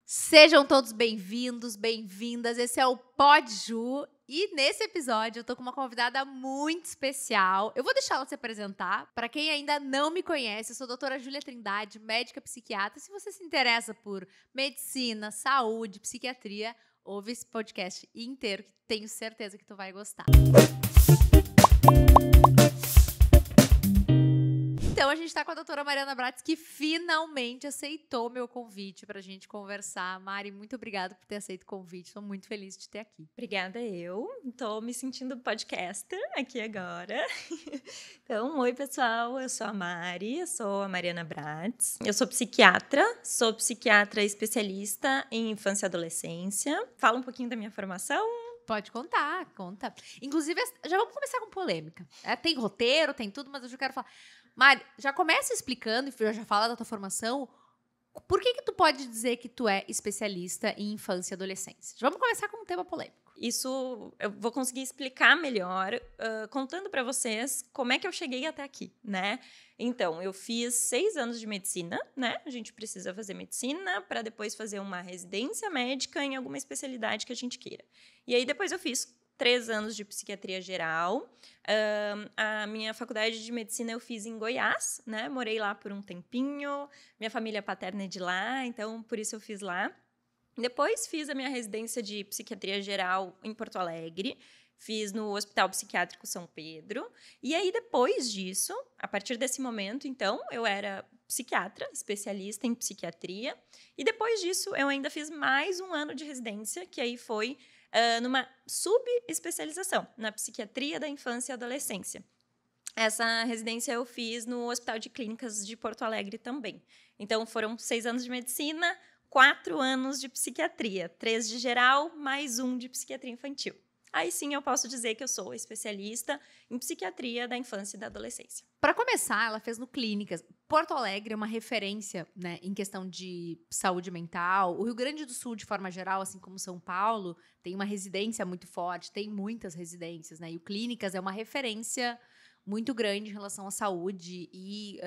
Sejam todos bem-vindos, bem-vindas. Esse é o Pod Ju e nesse episódio eu tô com uma convidada muito especial. Eu vou deixar ela se apresentar. Para quem ainda não me conhece, eu sou a doutora Júlia Trindade, médica psiquiatra. Se você se interessa por medicina, saúde, psiquiatria, ouve esse podcast inteiro que tenho certeza que tu vai gostar. Então, a gente tá com a doutora Mariana Bratz, que finalmente aceitou meu convite pra gente conversar. Mari, muito obrigada por ter aceito o convite. Estou muito feliz de ter aqui. Obrigada, eu. Tô me sentindo podcaster aqui agora. Então, oi, pessoal. Eu sou a Mari, eu sou a Mariana Bratz. Eu sou psiquiatra especialista em infância e adolescência. Fala um pouquinho da minha formação. Pode contar, conta. Inclusive, já vamos começar com polêmica. Tem roteiro, tem tudo, mas eu já quero falar. Mari, já começa explicando, e já fala da tua formação, por que tu pode dizer que tu é especialista em infância e adolescência? Já vamos começar com um tema polêmico. Isso eu vou conseguir explicar melhor, contando para vocês como é que eu cheguei até aqui, né? Então, eu fiz 6 anos de medicina, né? A gente precisa fazer medicina para depois fazer uma residência médica em alguma especialidade que a gente queira. E aí, depois eu fiz 3 anos de psiquiatria geral. A minha faculdade de medicina eu fiz em Goiás, né? Morei lá por um tempinho. Minha família paterna é de lá, então por isso eu fiz lá. Depois fiz a minha residência de psiquiatria geral em Porto Alegre. Fiz no Hospital Psiquiátrico São Pedro. E aí, depois disso, a partir desse momento, então, eu era psiquiatra, especialista em psiquiatria. E depois disso, eu ainda fiz mais um ano de residência, que aí foi numa subespecialização, na psiquiatria da infância e adolescência. Essa residência eu fiz no Hospital de Clínicas de Porto Alegre também. Então, foram 6 anos de medicina, 4 anos de psiquiatria, 3 de geral, mais 1 de psiquiatria infantil. Aí sim eu posso dizer que eu sou especialista em psiquiatria da infância e da adolescência. Para começar, ela fez no Clínicas. Porto Alegre é uma referência, né, em questão de saúde mental. O Rio Grande do Sul, de forma geral, assim como São Paulo, tem uma residência muito forte, tem muitas residências, né? E o Clínicas é uma referência muito grande em relação à saúde e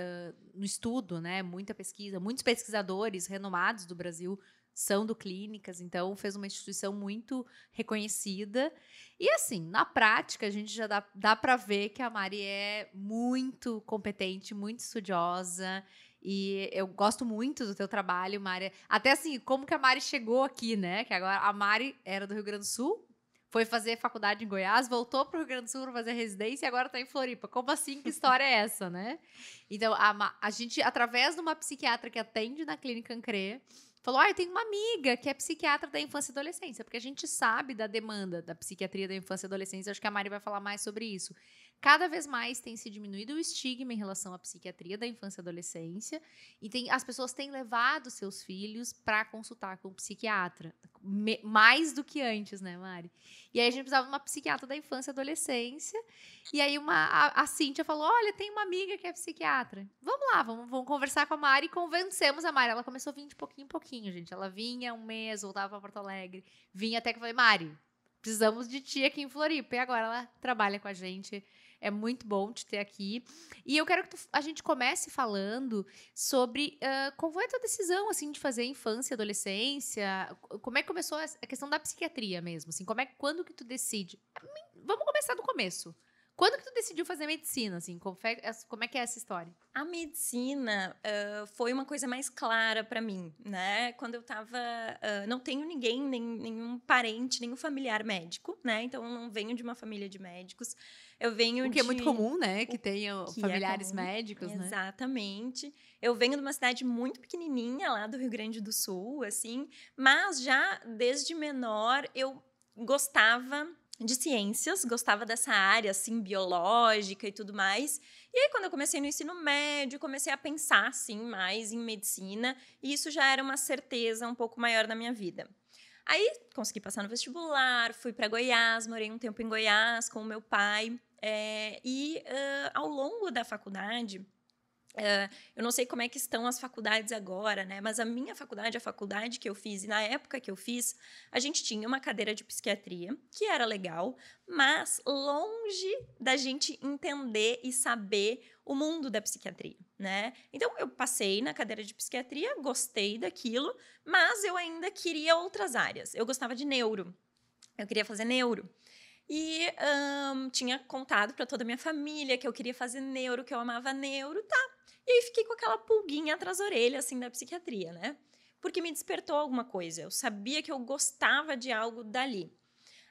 no estudo, né? Muita pesquisa, muitos pesquisadores renomados do Brasil são do Clínicas, então fez uma instituição muito reconhecida. E assim, na prática, a gente já dá para ver que a Mari é muito competente, muito estudiosa. E eu gosto muito do teu trabalho, Mari. Até assim, como que a Mari chegou aqui, né? Que agora a Mari era do Rio Grande do Sul, foi fazer faculdade em Goiás, voltou para o Rio Grande do Sul para fazer residência e agora está em Floripa. Como assim? Que história é essa, né? Então, a gente, através de uma psiquiatra que atende na Clínica Ancrê, falou, eu tenho uma amiga que é psiquiatra da infância e adolescência, porque a gente sabe da demanda da psiquiatria da infância e adolescência. Acho que a Mari vai falar mais sobre isso. Cada vez mais tem se diminuído o estigma em relação à psiquiatria da infância e adolescência e as pessoas têm levado seus filhos para consultar com o psiquiatra, mais do que antes, né, Mari? E aí a gente precisava de uma psiquiatra da infância e adolescência e aí a Cíntia falou, olha, tem uma amiga que é psiquiatra. Vamos lá, vamos conversar com a Mari e convencemos a Mari. Ela começou a vir de pouquinho em pouquinho, gente. Ela vinha um mês, voltava para Porto Alegre, vinha até que eu falei, Mari, precisamos de ti aqui em Floripa. E agora ela trabalha com a gente. É muito bom te ter aqui. E eu quero que a gente comece falando sobre qual foi a tua decisão, assim, de fazer infância e adolescência. Como é que começou a questão da psiquiatria mesmo? Assim, quando que tu decide? Vamos começar do começo. Quando que tu decidiu fazer medicina, assim? Como é que é essa história? A medicina foi uma coisa mais clara para mim, né? Quando eu tava... não tenho ninguém, nenhum parente, nenhum familiar médico, né? Então, eu não venho de uma família de médicos. Eu venho O que é muito comum, né? Que tenham familiares médicos, né? Exatamente. Eu venho de uma cidade muito pequenininha, lá do Rio Grande do Sul, assim. Mas já desde menor, eu gostava de ciências, gostava dessa área, assim, biológica e tudo mais. E aí, quando eu comecei no ensino médio, comecei a pensar, assim, mais em medicina. E isso já era uma certeza um pouco maior na minha vida. Aí, consegui passar no vestibular, fui para Goiás, morei um tempo em Goiás com o meu pai. Ao longo da faculdade, Eu não sei como é que estão as faculdades agora, né? Mas a minha faculdade, a faculdade que eu fiz, e na época que eu fiz, a gente tinha uma cadeira de psiquiatria, que era legal, mas longe da gente entender e saber o mundo da psiquiatria, né? Então, eu passei na cadeira de psiquiatria, gostei daquilo, mas eu ainda queria outras áreas. Eu gostava de neuro. Eu queria fazer neuro. E tinha contado para toda a minha família que eu queria fazer neuro, que eu amava neuro, tá. E aí fiquei com aquela pulguinha atrás da orelha, assim, da psiquiatria, né? Porque me despertou alguma coisa. Eu sabia que eu gostava de algo dali.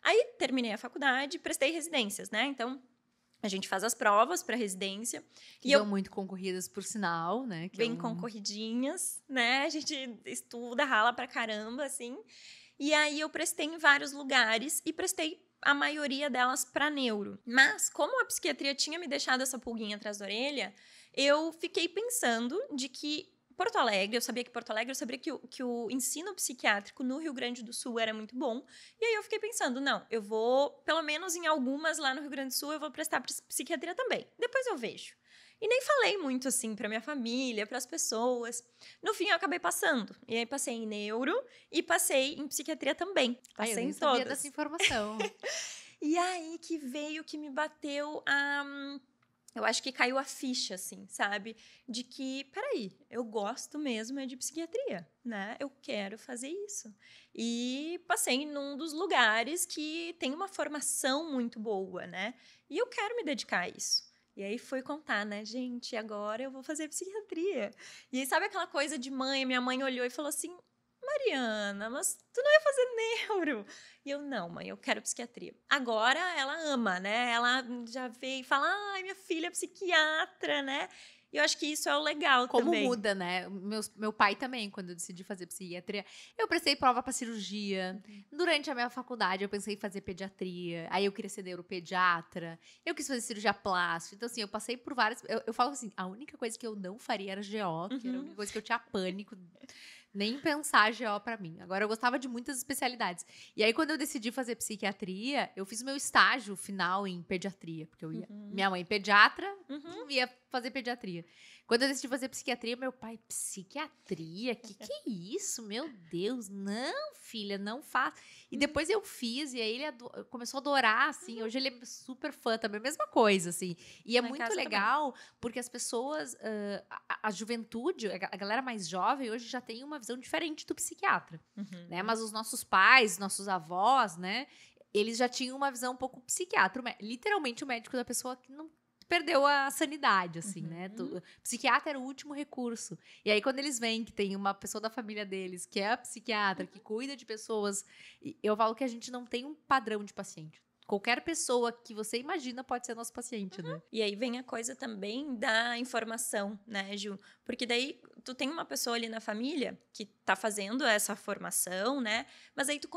Aí terminei a faculdade, prestei residências, né? Então, a gente faz as provas para residência. Que são muito concorridas, por sinal, né? Bem concorridinhas, né? A gente estuda, rala pra caramba, assim. E aí eu prestei em vários lugares e prestei a maioria delas para neuro. Mas, como a psiquiatria tinha me deixado essa pulguinha atrás da orelha, eu fiquei pensando de que Porto Alegre, eu sabia eu sabia que o ensino psiquiátrico no Rio Grande do Sul era muito bom. E aí eu fiquei pensando, não, eu vou, pelo menos em algumas lá no Rio Grande do Sul, eu vou prestar psiquiatria também. Depois eu vejo. E nem falei muito, assim, pra minha família, pras pessoas. No fim, eu acabei passando. E aí, passei em neuro e passei em psiquiatria também. Passei eu nem em sabia todas. dessa informação. E aí que veio, que me bateu a... Eu acho que caiu a ficha, assim, sabe? De que, peraí, eu gosto mesmo de psiquiatria, né? Eu quero fazer isso. E passei num dos lugares que tem uma formação muito boa, né? E eu quero me dedicar a isso. E aí foi contar, né? Gente, agora eu vou fazer psiquiatria. E aí, sabe aquela coisa de mãe? Minha mãe olhou e falou assim, Mariana, mas tu não ia fazer neuro? E eu, não, mãe, eu quero psiquiatria. Agora ela ama, né? Ela já veio e fala, ai, minha filha é psiquiatra, né? E eu acho que isso é o legal Como também. muda, né? Meu pai também, quando eu decidi fazer psiquiatria, eu prestei prova para cirurgia. Durante a minha faculdade, eu pensei em fazer pediatria. Aí eu queria ser neuropediatra. Eu quis fazer cirurgia plástica. Então, assim, eu passei por várias... Eu falo assim, a única coisa que eu não faria era GO, que era a única coisa que eu tinha pânico. Nem pensar GO pra mim. Agora, eu gostava de muitas especialidades. E aí, quando eu decidi fazer psiquiatria, eu fiz o meu estágio final em pediatria. Porque eu ia... Minha mãe pediatra, ia fazer pediatria. Quando eu decidi fazer psiquiatria, meu pai, psiquiatria? Que é isso? Meu Deus, não, filha, não faz. E depois eu fiz, e aí ele começou a adorar, assim. Hoje ele é super fã também, mesma coisa, assim. E é muito legal, porque as pessoas, a juventude, a galera mais jovem, hoje já tem uma visão diferente do psiquiatra, né? Mas os nossos pais, nossos avós, né? Eles já tinham uma visão um pouco psiquiatra. Literalmente o médico da pessoa que não perdeu a sanidade, assim, né? Psiquiatra era o último recurso. E aí, quando eles veem que tem uma pessoa da família deles que é a psiquiatra, que cuida de pessoas, eu falo que a gente não tem um padrão de paciente. Qualquer pessoa que você imagina pode ser nosso paciente, né? E aí vem a coisa também da informação, né, Ju? Porque daí tu tem uma pessoa ali na família que tá fazendo essa formação, né? Mas aí tu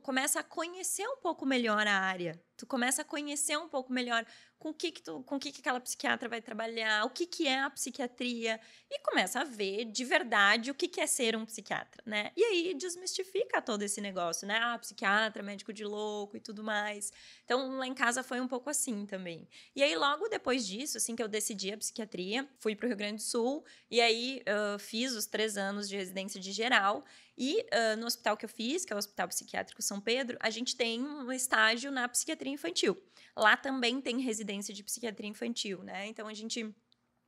começa a conhecer um pouco melhor a área. Tu começa a conhecer um pouco melhor com o que aquela psiquiatra vai trabalhar, o que é a psiquiatria, e começa a ver de verdade o que é ser um psiquiatra, né? E aí desmistifica todo esse negócio, né? Ah, psiquiatra, médico de louco e tudo mais. Então, lá em casa foi um pouco assim também. E aí, logo depois disso, assim que eu decidi a psiquiatria, fui para o Rio Grande do Sul, e aí fiz os 3 anos de residência de geral. E no hospital que eu fiz, que é o Hospital Psiquiátrico São Pedro, a gente tem um estágio na psiquiatria infantil. Lá também tem residência de psiquiatria infantil, né? Então, a gente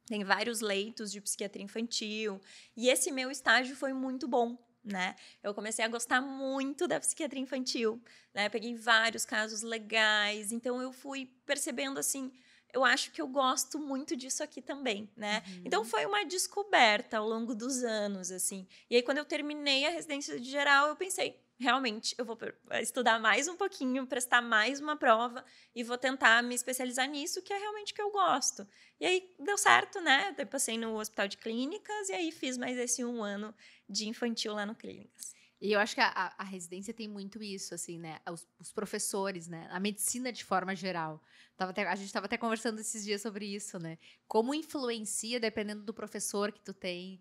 tem vários leitos de psiquiatria infantil. E esse meu estágio foi muito bom, né? Eu comecei a gostar muito da psiquiatria infantil, né? Peguei vários casos legais. Então, eu fui percebendo, assim... Eu acho que eu gosto muito disso aqui também, né? Então, foi uma descoberta ao longo dos anos, assim. E aí, quando eu terminei a residência de geral, eu pensei, realmente, eu vou estudar mais um pouquinho, prestar mais uma prova e vou tentar me especializar nisso, que é realmente o que eu gosto. E aí, deu certo, né? Eu passei no Hospital de Clínicas e aí fiz mais esse 1 ano de infantil lá no Clínicas. E eu acho que a residência tem muito isso, assim, né? Os professores, né? A medicina de forma geral. A gente estava até conversando esses dias sobre isso, né? Como influencia, dependendo do professor que tu tem,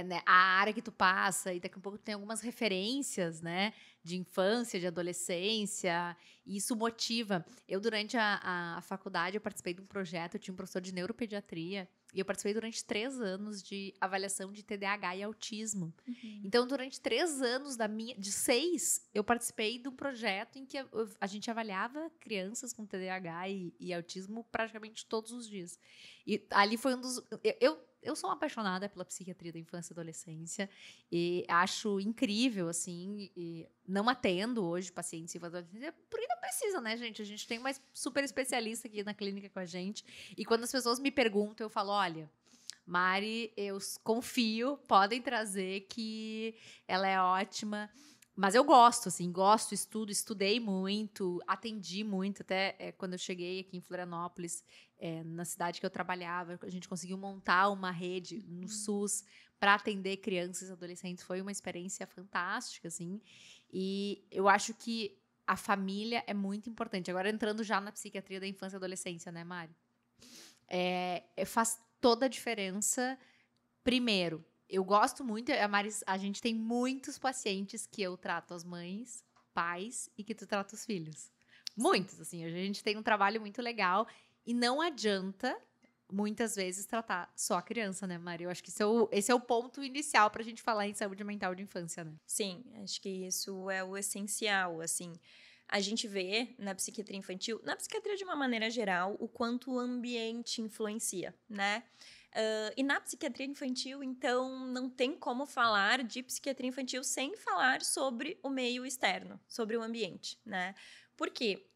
né? A área que tu passa, e daqui a pouco tu tem algumas referências, né? De infância, de adolescência, e isso motiva. Eu, durante a faculdade, eu participei de um projeto, eu tinha um professor de neuropediatria, E eu participei durante 3 anos de avaliação de TDAH e autismo. Uhum. Então, durante 3 anos de 6, eu participei de um projeto em que a gente avaliava crianças com TDAH e autismo praticamente todos os dias. E ali foi um dos... Eu sou uma apaixonada pela psiquiatria da infância e adolescência e acho incrível, assim, e não atendo hoje pacientes infância e adolescência, porque não precisa, né, gente? A gente tem uma super especialista aqui na clínica com a gente e quando as pessoas me perguntam, eu falo, olha, Mari, eu confio, podem trazer que ela é ótima. Mas eu gosto, assim, estudei muito, atendi muito, até quando eu cheguei aqui em Florianópolis, na cidade que eu trabalhava, a gente conseguiu montar uma rede no SUS para atender crianças e adolescentes, foi uma experiência fantástica, assim, e eu acho que a família é muito importante. Agora, entrando já na psiquiatria da infância e adolescência, né, Mari? Faz toda a diferença. Primeiro, eu gosto muito, a gente tem muitos pacientes que eu trato as mães, pais e que tu trata os filhos. Muitos, assim, a gente tem um trabalho muito legal e não adianta, muitas vezes, tratar só a criança, né, Mari? Eu acho que esse é o ponto inicial pra gente falar em saúde mental de infância, né? Sim, acho que isso é o essencial, assim. A gente vê na psiquiatria infantil, na psiquiatria de uma maneira geral, o quanto o ambiente influencia, né? E na psiquiatria infantil, então, não tem como falar de psiquiatria infantil sem falar sobre o meio externo, sobre o ambiente, né? Porque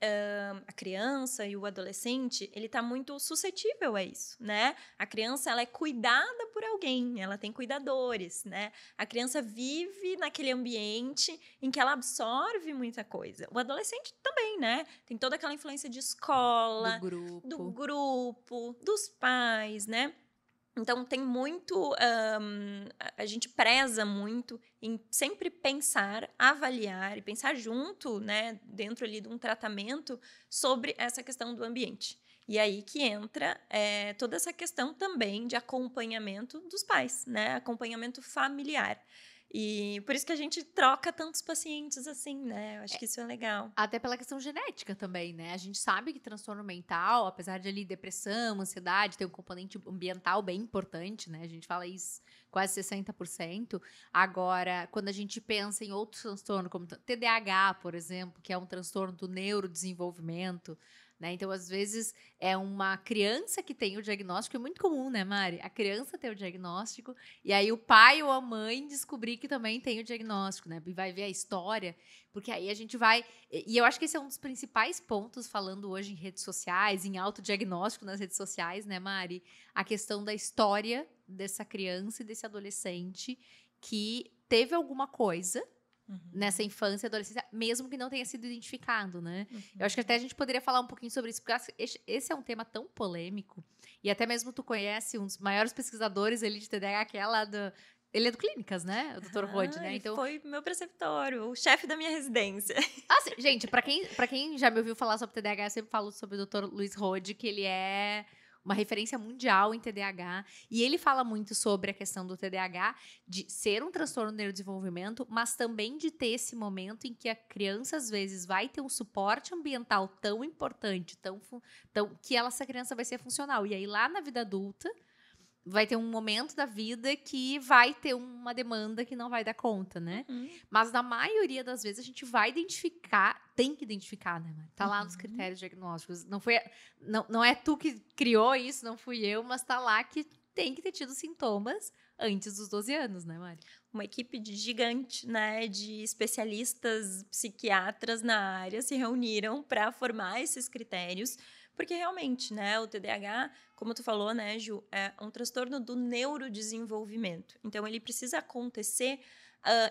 a criança e o adolescente, ele está muito suscetível a isso, né? A criança, ela é cuidada por alguém, ela tem cuidadores, né? A criança vive naquele ambiente em que ela absorve muita coisa. O adolescente também, né? Tem toda aquela influência de escola, do grupo, dos pais, né? Então, tem muito... a gente preza muito em sempre pensar, avaliar e pensar junto, né, dentro ali de um tratamento sobre essa questão do ambiente. E aí que entra toda essa questão também de acompanhamento dos pais, né? Acompanhamento familiar. E por isso que a gente troca tantos pacientes assim, né? Eu acho que isso é legal. Até pela questão genética também, né? A gente sabe que transtorno mental, apesar de ali depressão, ansiedade, tem um componente ambiental bem importante, né? A gente fala isso quase 60%. Agora, quando a gente pensa em outros transtornos, como TDAH, por exemplo, que é um transtorno do neurodesenvolvimento, né? Então, às vezes, é uma criança que tem o diagnóstico, é muito comum, né, Mari? A criança ter o diagnóstico, e aí o pai ou a mãe descobrir que também tem o diagnóstico, né? E vai ver a história, porque aí a gente vai... E eu acho que esse é um dos principais pontos, falando hoje em redes sociais, em autodiagnóstico nas redes sociais, né, Mari? A questão da história dessa criança e desse adolescente que teve alguma coisa nessa infância e adolescência, mesmo que não tenha sido identificado, né? Eu acho que até a gente poderia falar um pouquinho sobre isso, porque esse é um tema tão polêmico, e até mesmo tu conhece um dos maiores pesquisadores ali de TDAH, que é lá do... Ele é do Clínicas, né? O Dr. Rod, né? Então foi meu preceptório, o chefe da minha residência. Assim, gente, pra quem já me ouviu falar sobre TDAH, eu sempre falo sobre o Dr. Luiz Rod, que ele é uma referência mundial em TDAH, e ele fala muito sobre a questão do TDAH, de ser um transtorno do neurodesenvolvimento, mas também de ter esse momento em que a criança, às vezes, vai ter um suporte ambiental tão importante, que essa criança vai ser funcional. E aí, lá na vida adulta, vai ter um momento da vida que vai ter uma demanda que não vai dar conta, né? Mas na maioria das vezes a gente vai identificar, tem que identificar, né, Mari? Tá lá nos critérios diagnósticos. Não é tu que criou isso, não fui eu, mas tá lá que tem que ter tido sintomas antes dos 12 anos, né, Mari? Uma equipe gigante, né, de especialistas psiquiatras na área se reuniram para formar esses critérios, porque realmente, né, o TDAH, como tu falou, né, Ju, é um transtorno do neurodesenvolvimento. Então, ele precisa acontecer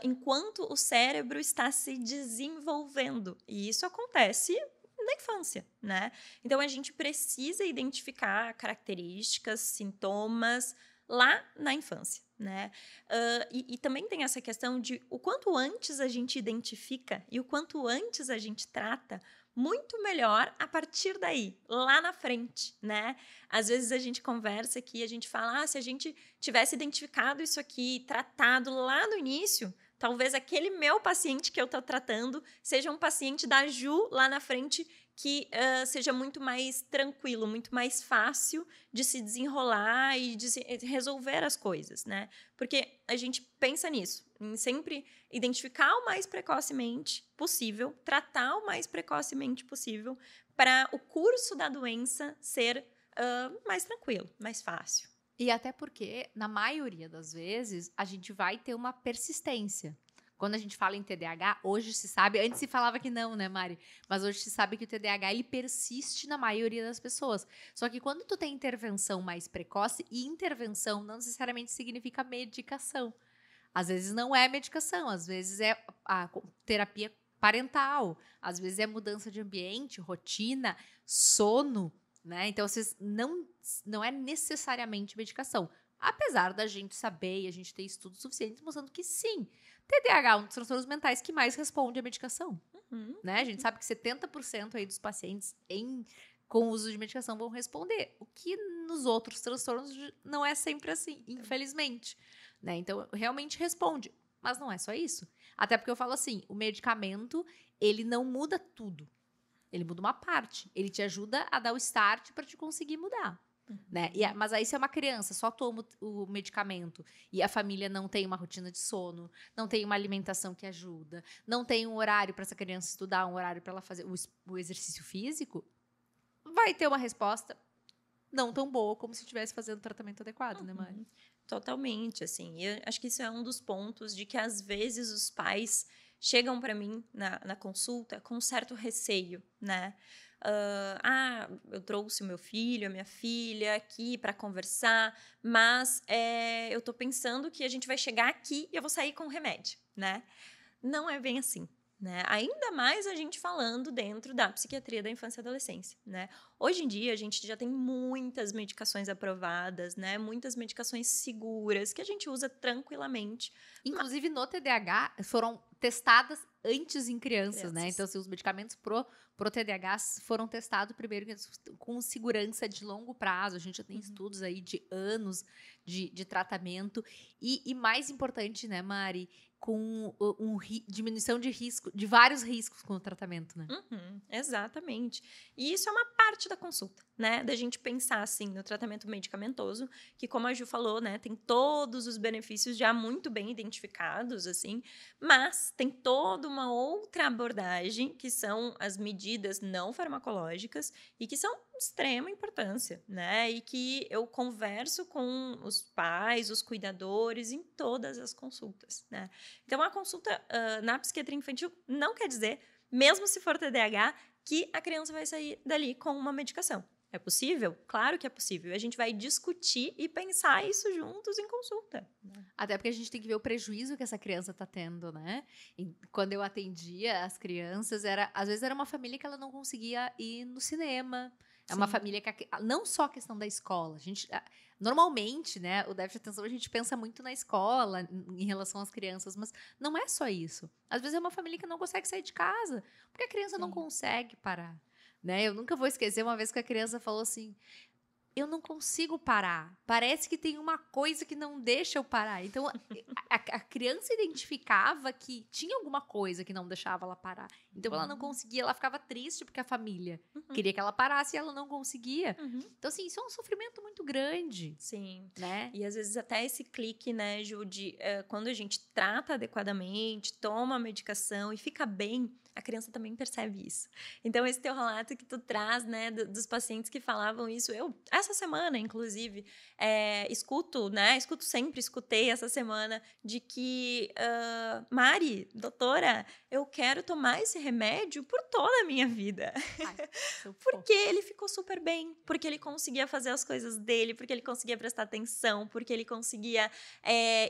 enquanto o cérebro está se desenvolvendo. E isso acontece na infância, né? Então, a gente precisa identificar características, sintomas lá na infância, né? E também tem essa questão de o quanto antes a gente identifica e o quanto antes a gente trata, muito melhor a partir daí, lá na frente, né? Às vezes a gente conversa aqui, a gente fala, se a gente tivesse identificado isso aqui, tratado lá no início, talvez aquele meu paciente que eu tô tratando seja um paciente da Ju lá na frente que seja muito mais tranquilo, muito mais fácil de se desenrolar e de resolver as coisas, né? Porque a gente pensa nisso, em sempre identificar o mais precocemente possível, tratar o mais precocemente possível para o curso da doença ser mais tranquilo, mais fácil. E até porque, na maioria das vezes, a gente vai ter uma persistência. Quando a gente fala em TDAH, hoje se sabe, antes se falava que não, né, Mari? Mas hoje se sabe que o TDAH, ele persiste na maioria das pessoas. Só que quando tu tem intervenção mais precoce, e intervenção não necessariamente significa medicação. Às vezes não é medicação, às vezes é a terapia parental, às vezes é mudança de ambiente, rotina, sono, né? Então, não é necessariamente medicação. Apesar da gente saber e a gente ter estudos suficientes mostrando que sim, TDAH é um dos transtornos mentais que mais responde à medicação. Né? A gente sabe que 70% aí dos pacientes com uso de medicação vão responder, o que nos outros transtornos não é sempre assim, infelizmente. Né? Então, realmente responde, mas não é só isso. Até porque eu falo assim, o medicamento, ele não muda tudo. Ele muda uma parte. Ele te ajuda a dar o start para te conseguir mudar. Né? Mas aí se é uma criança, só toma o medicamento e a família não tem uma rotina de sono, não tem uma alimentação que ajuda, não tem um horário para essa criança estudar, um horário para ela fazer o exercício físico, vai ter uma resposta não tão boa como se estivesse fazendo o tratamento adequado, né, Mari? Totalmente, assim. Eu acho que isso é um dos pontos de que às vezes os pais chegam para mim na consulta com um certo receio, né? Eu trouxe o meu filho, a minha filha aqui para conversar, mas eu tô pensando que a gente vai chegar aqui e eu vou sair com o remédio, né? Não é bem assim, né? Ainda mais a gente falando dentro da psiquiatria da infância e adolescência, né? Hoje em dia, a gente já tem muitas medicações aprovadas, né? Muitas medicações seguras que a gente usa tranquilamente. Inclusive, no TDAH, foram testadas antes em crianças, né? Então, assim, os medicamentos pro TDAH foram testados primeiro com segurança de longo prazo. A gente já tem estudos aí de anos de tratamento. E mais importante, né, Mari? Com diminuição de risco, de vários riscos com o tratamento, né? Exatamente. E isso é uma parte da consulta, né? Da gente pensar, assim, no tratamento medicamentoso, que como a Ju falou, né? Tem todos os benefícios já muito bem identificados, assim, mas tem toda uma outra abordagem, que são as medidas não farmacológicas e que são de extrema importância, né? E que eu converso com os pais, os cuidadores em todas as consultas, né? Então, a consulta na psiquiatria infantil não quer dizer, mesmo se for TDAH, que a criança vai sair dali com uma medicação. É possível? Claro que é possível. A gente vai discutir e pensar isso juntos em consulta. Até porque a gente tem que ver o prejuízo que essa criança está tendo, né? E quando eu atendia as crianças, às vezes era uma família que ela não conseguia ir no cinema. É uma família que não só a questão da escola. Normalmente, né, o déficit de atenção a gente pensa muito na escola em relação às crianças, mas não é só isso. Às vezes é uma família que não consegue sair de casa, porque a criança não consegue parar. Né? Eu nunca vou esquecer uma vez que a criança falou assim: eu não consigo parar. Parece que tem uma coisa que não deixa eu parar. Então, a criança identificava que tinha alguma coisa que não deixava ela parar. Então, ela não conseguia, ela ficava triste porque a família queria que ela parasse e ela não conseguia. Então, assim, isso é um sofrimento muito grande. Sim. Né? E, às vezes, até esse clique, né, Ju, de quando a gente trata adequadamente, toma a medicação e fica bem, a criança também percebe isso. Então, esse teu relato que tu traz, né, dos pacientes que falavam isso, essa semana, inclusive, escutei essa semana de que, Mari, doutora, eu quero tomar esse remédio por toda a minha vida. Porque ele ficou super bem, porque ele conseguia fazer as coisas dele, porque ele conseguia prestar atenção, porque ele conseguia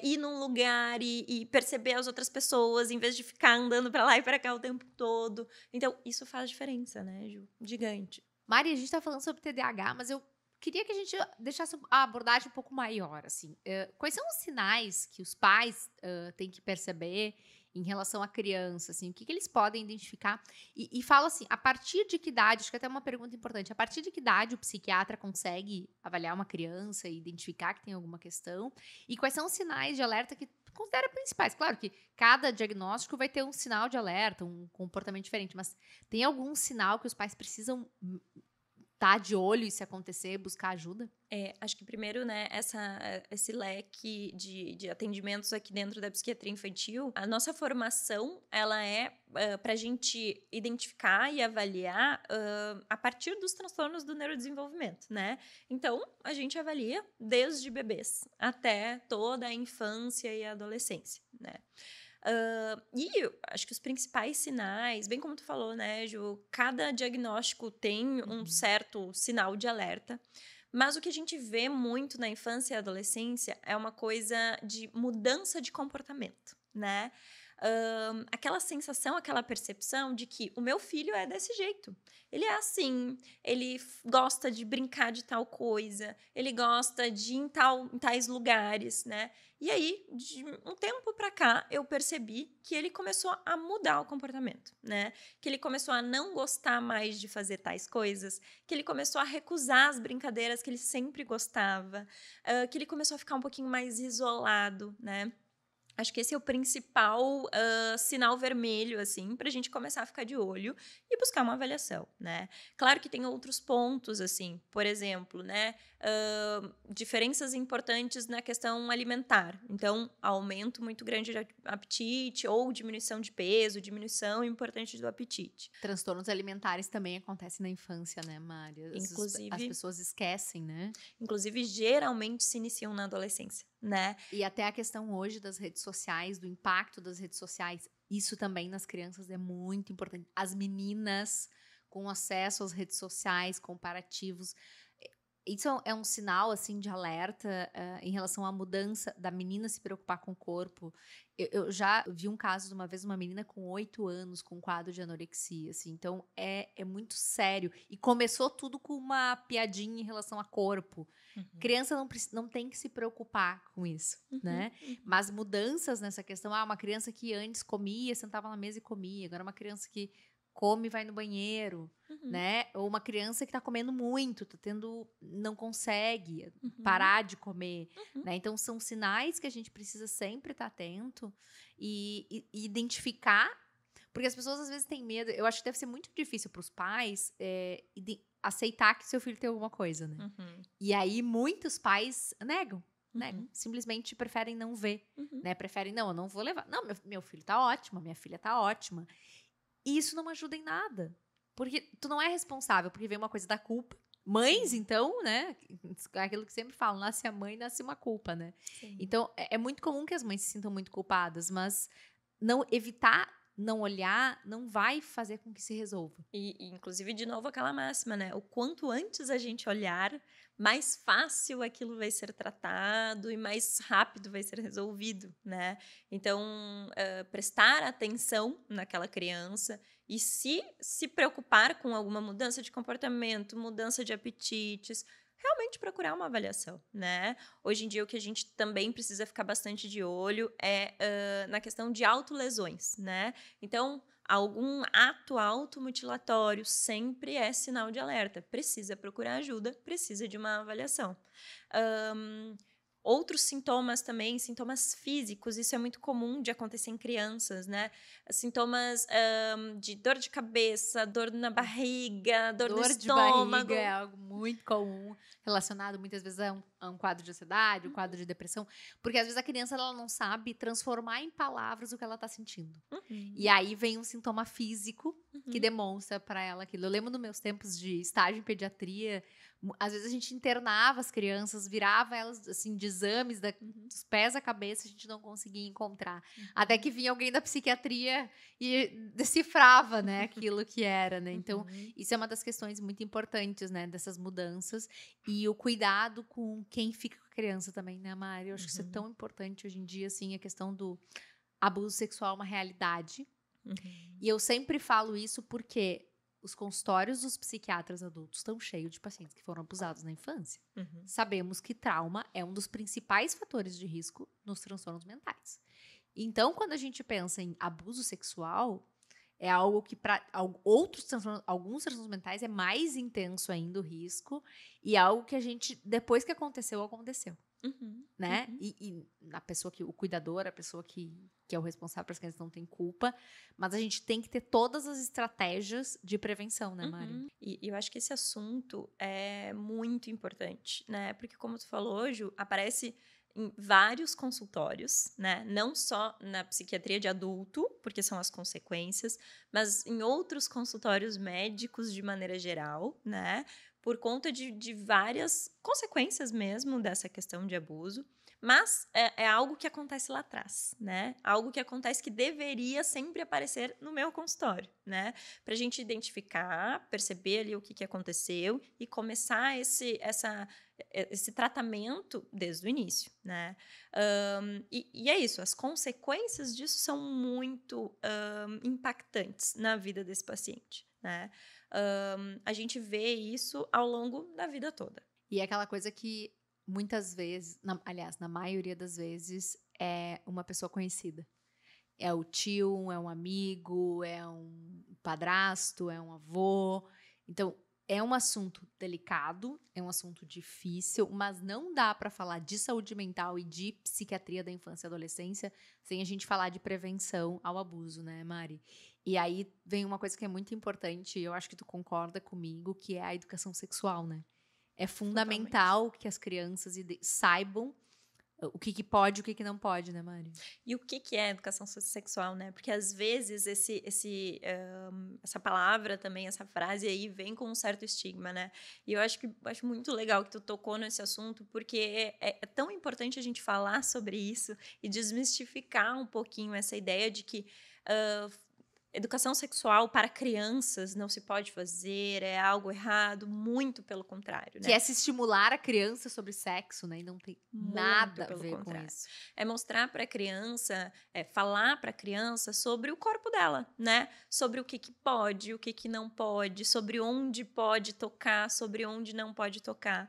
ir num lugar e perceber as outras pessoas, em vez de ficar andando pra lá e pra cá o tempo todo. Então, isso faz diferença, né, Ju? Gigante. Mari, a gente tá falando sobre TDAH, mas eu queria que a gente deixasse a abordagem um pouco maior, assim. Quais são os sinais que os pais têm que perceber em relação à criança, assim? O que eles podem identificar? E falo assim, a partir de que idade, acho que até uma pergunta importante, a partir de que idade o psiquiatra consegue avaliar uma criança e identificar que tem alguma questão? E quais são os sinais de alerta que tu considera principais. Claro que cada diagnóstico vai ter um sinal de alerta, um comportamento diferente, mas tem algum sinal que os pais precisam estar de olho e, se acontecer, buscar ajuda? Acho que primeiro, né, esse leque de atendimentos aqui dentro da psiquiatria infantil, a nossa formação, ela é para a gente identificar e avaliar a partir dos transtornos do neurodesenvolvimento, né? Então, a gente avalia desde bebês até toda a infância e a adolescência, né? E acho que os principais sinais, bem como tu falou, né, Ju, cada diagnóstico tem um certo sinal de alerta, mas o que a gente vê muito na infância e adolescência é uma coisa de mudança de comportamento, né? Aquela sensação, aquela percepção de que o meu filho é desse jeito. Ele é assim, ele gosta de brincar de tal coisa, ele gosta de ir em tais lugares, né? E aí, de um tempo pra cá, eu percebi que ele começou a mudar o comportamento, né? Que ele começou a não gostar mais de fazer tais coisas, que ele começou a recusar as brincadeiras que ele sempre gostava, que ele começou a ficar um pouquinho mais isolado, né? Acho que esse é o principal sinal vermelho, assim, para a gente começar a ficar de olho e buscar uma avaliação, né? Claro que tem outros pontos, assim, por exemplo, né? Diferenças importantes na questão alimentar. Então, aumento muito grande de apetite ou diminuição de peso, diminuição importante do apetite. Transtornos alimentares também acontecem na infância, né, Mari? Inclusive, as pessoas esquecem, né? Inclusive, geralmente se iniciam na adolescência, né? E até a questão hoje das redes sociais, do impacto das redes sociais, isso também nas crianças é muito importante. As meninas com acesso às redes sociais, comparativos, isso é um sinal, assim, de alerta em relação à mudança da menina se preocupar com o corpo. Eu já vi um caso de uma vez, uma menina com 8 anos com um quadro de anorexia, assim. Então, é muito sério. E começou tudo com uma piadinha em relação a corpo. Criança não tem que se preocupar com isso, né? Mas mudanças nessa questão, uma criança que antes comia, sentava na mesa e comia. Agora uma criança que come e vai no banheiro, né? Ou uma criança que tá comendo muito, não consegue parar de comer, né? Então, são sinais que a gente precisa sempre estar atento e identificar, porque as pessoas às vezes têm medo. Eu acho que deve ser muito difícil para os pais aceitar que seu filho tem alguma coisa, né? E aí, muitos pais negam. Simplesmente preferem não ver, né? Preferem, não, eu não vou levar. Não, meu filho tá ótimo, minha filha tá ótima. E isso não ajuda em nada. Porque tu não é responsável, porque vem uma coisa da culpa. Mães, então, né? Aquilo que sempre falam, nasce a mãe, nasce uma culpa, né? Sim. Então, é muito comum que as mães se sintam muito culpadas, mas evitar não olhar não vai fazer com que se resolva. E inclusive, de novo, aquela máxima, né? O quanto antes a gente olhar, mais fácil aquilo vai ser tratado e mais rápido vai ser resolvido, né? Então, prestar atenção naquela criança e se preocupar com alguma mudança de comportamento, mudança de apetites, realmente procurar uma avaliação, né? Hoje em dia, o que a gente também precisa ficar bastante de olho é na questão de autolesões, né? Então, algum ato automutilatório sempre é sinal de alerta. Precisa procurar ajuda, precisa de uma avaliação. Outros sintomas também, sintomas físicos, isso é muito comum de acontecer em crianças, né? Sintomas de dor de cabeça, dor na barriga, dor no estômago. Dor de barriga é algo muito comum, relacionado muitas vezes a um quadro de ansiedade, um quadro de depressão, porque às vezes a criança ela não sabe transformar em palavras o que ela tá sentindo. E aí vem um sintoma físico que demonstra para ela aquilo. Eu lembro nos meus tempos de estágio em pediatria, às vezes a gente internava as crianças, virava elas assim de exames dos pés à cabeça, a gente não conseguia encontrar. Até que vinha alguém da psiquiatria e decifrava, né, aquilo que era, né? Então, isso é uma das questões muito importantes, né, dessas mudanças. E o cuidado com quem fica com a criança também, né, Mari? Eu acho que isso é tão importante hoje em dia, assim, a questão do abuso sexual é uma realidade. E eu sempre falo isso porque os consultórios dos psiquiatras adultos estão cheios de pacientes que foram abusados na infância. Sabemos que trauma é um dos principais fatores de risco nos transtornos mentais. Então, quando a gente pensa em abuso sexual, é algo que para alguns transtornos mentais é mais intenso ainda o risco e algo que a gente, depois que aconteceu. né? E a pessoa o cuidador, a pessoa que é o responsável para as crianças não tem culpa, mas a gente tem que ter todas as estratégias de prevenção, né, Mari? E eu acho que esse assunto é muito importante, né? Porque como tu falou, Ju, aparece em vários consultórios, né? Não só na psiquiatria de adulto, porque são as consequências, mas em outros consultórios médicos de maneira geral, né? Por conta de várias consequências mesmo dessa questão de abuso. Mas é algo que acontece lá atrás, né? Algo que acontece que deveria sempre aparecer no meu consultório, né? Pra gente identificar, perceber ali o que aconteceu e começar esse tratamento desde o início, né? E é isso, as consequências disso são muito impactantes na vida desse paciente, né? A gente vê isso ao longo da vida toda. E é aquela coisa que muitas vezes, aliás, na maioria das vezes, é uma pessoa conhecida. É o tio, é um amigo, é um padrasto, é um avô. Então, é um assunto delicado, é um assunto difícil, mas não dá para falar de saúde mental e de psiquiatria da infância e adolescência sem a gente falar de prevenção ao abuso, né, Mari? E aí vem uma coisa que é muito importante, eu acho que tu concorda comigo, que é a educação sexual, né? É fundamental que as crianças saibam o que pode e o que não pode, né, Mari? E o que é educação sexual, né? Porque às vezes essa palavra também, essa frase aí vem com um certo estigma, né? E eu acho muito legal que tu tocou nesse assunto, porque é tão importante a gente falar sobre isso e desmistificar um pouquinho essa ideia de que educação sexual para crianças não se pode fazer, é algo errado, muito pelo contrário, né? Que é se estimular a criança sobre sexo, né? E não tem nada a ver com isso. É mostrar para a criança, falar para a criança sobre o corpo dela, né? Sobre o que pode, o que não pode, sobre onde pode tocar, sobre onde não pode tocar.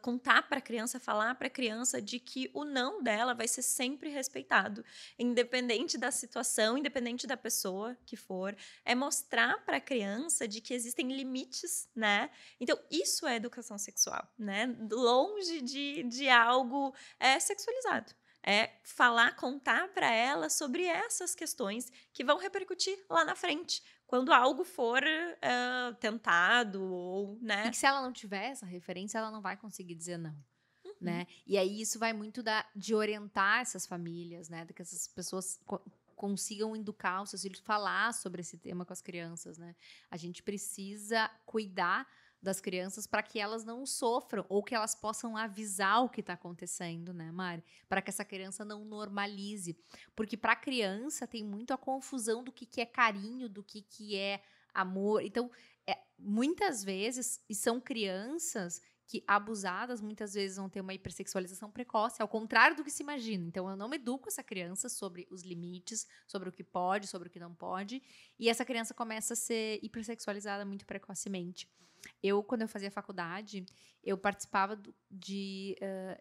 Contar para a criança, falar para a criança de que o não dela vai ser sempre respeitado, independente da situação, independente da pessoa que for, é mostrar para a criança de que existem limites, né? Então, isso é educação sexual, né? Longe de algo sexualizado. É falar, contar para ela sobre essas questões que vão repercutir lá na frente, quando algo for tentado ou, né? E que se ela não tiver essa referência, ela não vai conseguir dizer não. Né? E aí isso vai muito de orientar essas famílias, né? De que essas pessoas consigam educar os seus filhos, falar sobre esse tema com as crianças, né? A gente precisa cuidar das crianças para que elas não sofram ou que elas possam avisar o que está acontecendo, né, Mari? Para que essa criança não normalize. Porque para a criança tem muito a confusão do que é carinho, do que é amor. Então, muitas vezes, e são crianças que abusadas muitas vezes vão ter uma hipersexualização precoce, ao contrário do que se imagina. Então, eu não educo essa criança sobre os limites, sobre o que pode, sobre o que não pode, e essa criança começa a ser hipersexualizada muito precocemente. Quando eu fazia faculdade, eu participava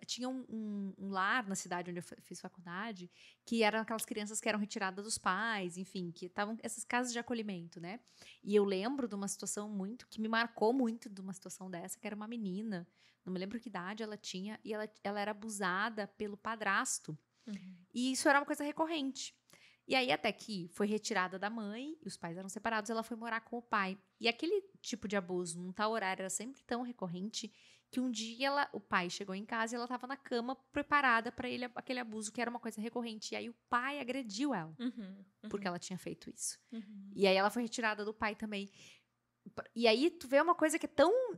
tinha um lar na cidade onde eu fiz faculdade, que eram aquelas crianças que eram retiradas dos pais, enfim, que estavam essas casas de acolhimento, né? E eu lembro de uma situação que me marcou muito de uma situação dessa, que era uma menina, não me lembro que idade ela tinha, e ela era abusada pelo padrasto. E isso era uma coisa recorrente. E aí, até que foi retirada da mãe, e os pais eram separados, ela foi morar com o pai. E aquele tipo de abuso, num tal horário, era sempre tão recorrente, que um dia o pai chegou em casa e ela estava na cama, preparada para ele, aquele abuso, que era uma coisa recorrente. E aí, o pai agrediu ela, porque ela tinha feito isso. E aí, ela foi retirada do pai também. E aí, tu vê uma coisa que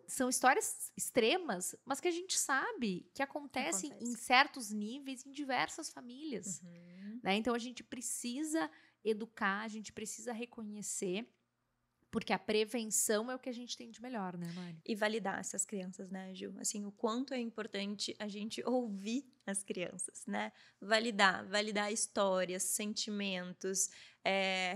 são histórias extremas, mas que a gente sabe que acontecem em certos níveis, em diversas famílias. Né? Então, a gente precisa educar, a gente precisa reconhecer, porque a prevenção é o que a gente tem de melhor, né, Mari? E validar essas crianças, né, Gil? Assim, o quanto é importante a gente ouvir as crianças, né? Validar histórias, sentimentos,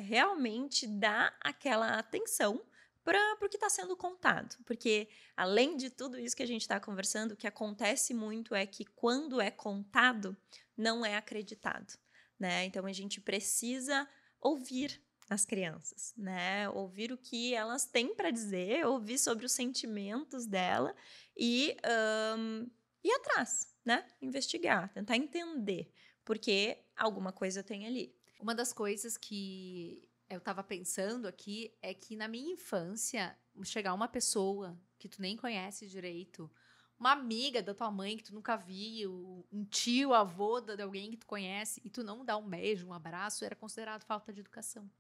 realmente dar aquela atenção para o que está sendo contado. Porque, além de tudo isso que a gente está conversando, o que acontece muito é que, quando é contado, não é acreditado, né? Então, a gente precisa ouvir as crianças, né? Ouvir o que elas têm para dizer, ouvir sobre os sentimentos dela e ir atrás, né? Investigar, tentar entender, porque alguma coisa tem ali. Uma das coisas que eu tava pensando aqui é que na minha infância, chegar uma pessoa que tu nem conhece direito, uma amiga da tua mãe que tu nunca viu, um tio, avô de alguém que tu conhece, e tu não dá um beijo, um abraço, era considerado falta de educação.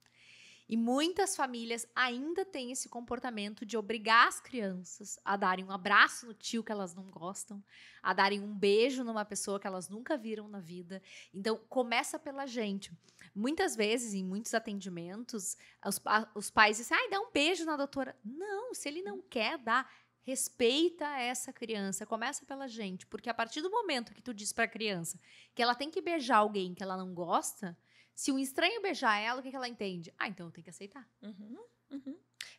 E muitas famílias ainda têm esse comportamento de obrigar as crianças a darem um abraço no tio que elas não gostam, a darem um beijo numa pessoa que elas nunca viram na vida. Então, começa pela gente. Muitas vezes, em muitos atendimentos, os pais dizem, dá um beijo na doutora. Não, se ele não quer dar, respeita essa criança. Começa pela gente. Porque a partir do momento que tu diz pra criança que ela tem que beijar alguém que ela não gosta, se um estranho beijar ela, o que ela entende? Então eu tenho que aceitar.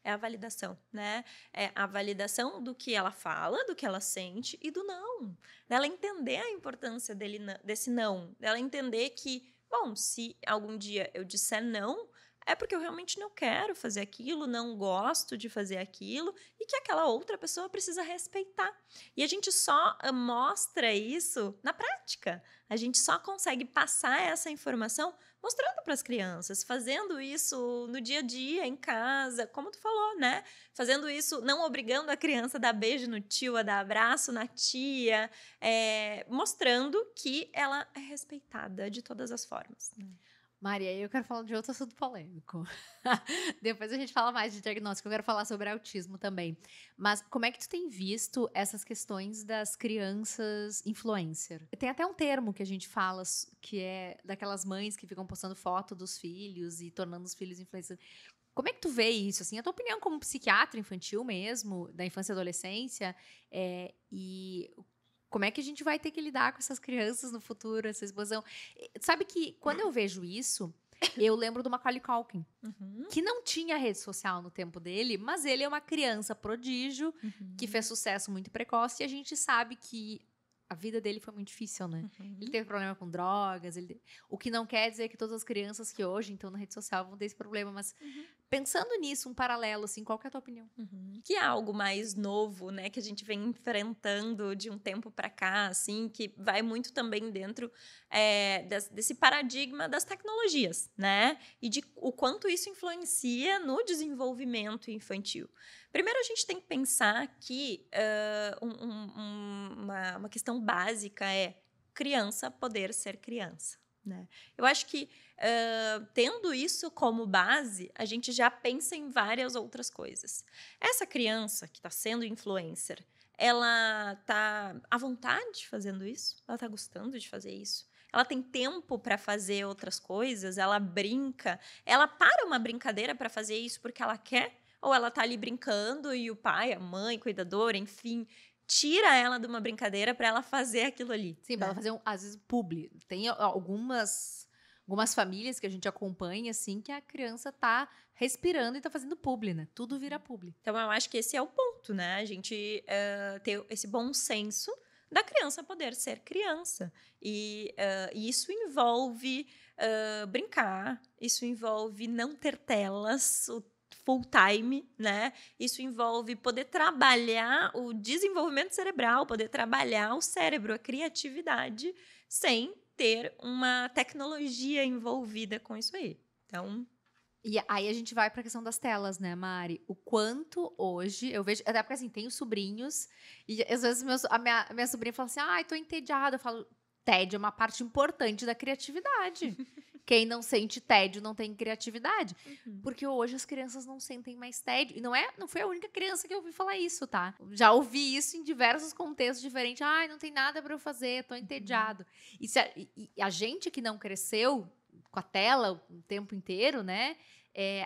É a validação, né? É a validação do que ela fala, do que ela sente e do não. Dela entender a importância desse não. Dela entender que, bom, se algum dia eu disser não, é porque eu realmente não quero fazer aquilo, não gosto de fazer aquilo e que aquela outra pessoa precisa respeitar. E a gente só mostra isso na prática. A gente só consegue passar essa informação mostrando para as crianças, fazendo isso no dia a dia, em casa, como tu falou, né? Fazendo isso, não obrigando a criança a dar beijo no tio, a dar abraço na tia, mostrando que ela é respeitada de todas as formas. Maria, eu quero falar de outro assunto polêmico. Depois a gente fala mais de diagnóstico, eu quero falar sobre autismo também. Mas como é que tu tem visto essas questões das crianças influencer? Tem até um termo que a gente fala, que é daquelas mães que ficam postando foto dos filhos e tornando os filhos influencers. Como é que tu vê isso? Assim, a tua opinião como psiquiatra infantil mesmo, da infância e adolescência, e como é que a gente vai ter que lidar com essas crianças no futuro, essa explosão? Sabe que quando eu vejo isso, eu lembro do Macaulay Culkin, que não tinha rede social no tempo dele, mas ele é uma criança prodígio, que fez sucesso muito precoce, e a gente sabe que a vida dele foi muito difícil, né? Ele teve problema com drogas, o que não quer dizer que todas as crianças que hoje estão na rede social vão ter esse problema, mas pensando nisso, um paralelo, assim, qual que é a tua opinião? Que é algo mais novo, né, que a gente vem enfrentando de um tempo para cá, assim, que vai muito também dentro desse paradigma das tecnologias, né, e de o quanto isso influencia no desenvolvimento infantil. Primeiro, a gente tem que pensar que uma questão básica é criança poder ser criança, né? Eu acho que tendo isso como base, a gente já pensa em várias outras coisas. Essa criança que está sendo influencer, ela está à vontade fazendo isso? Ela está gostando de fazer isso? Ela tem tempo para fazer outras coisas? Ela brinca? Ela para uma brincadeira para fazer isso porque ela quer? Ou ela está ali brincando e o pai, a mãe, cuidador, enfim, tira ela de uma brincadeira para ela fazer aquilo ali? Sim, né? para ela fazer, às vezes, publi. Tem algumas famílias que a gente acompanha, assim, que a criança tá respirando e tá fazendo publi, né? Tudo vira publi. Então, eu acho que esse é o ponto, né? A gente ter esse bom senso da criança poder ser criança. E isso envolve brincar, isso envolve não ter telas o full time, né? Isso envolve poder trabalhar o desenvolvimento cerebral, poder trabalhar o cérebro, a criatividade, sem ter uma tecnologia envolvida com isso aí. Então... E aí a gente vai para a questão das telas, né, Mari? O quanto hoje, eu vejo, até porque assim, tenho sobrinhos, e às vezes a minha sobrinha fala assim, tô entediada. Eu falo, tédio é uma parte importante da criatividade. Quem não sente tédio não tem criatividade. Porque hoje as crianças não sentem mais tédio. E não foi a única criança que eu ouvi falar isso, tá? Já ouvi isso em diversos contextos diferentes. Não tem nada para eu fazer, tô entediado. E a gente que não cresceu com a tela o tempo inteiro, né?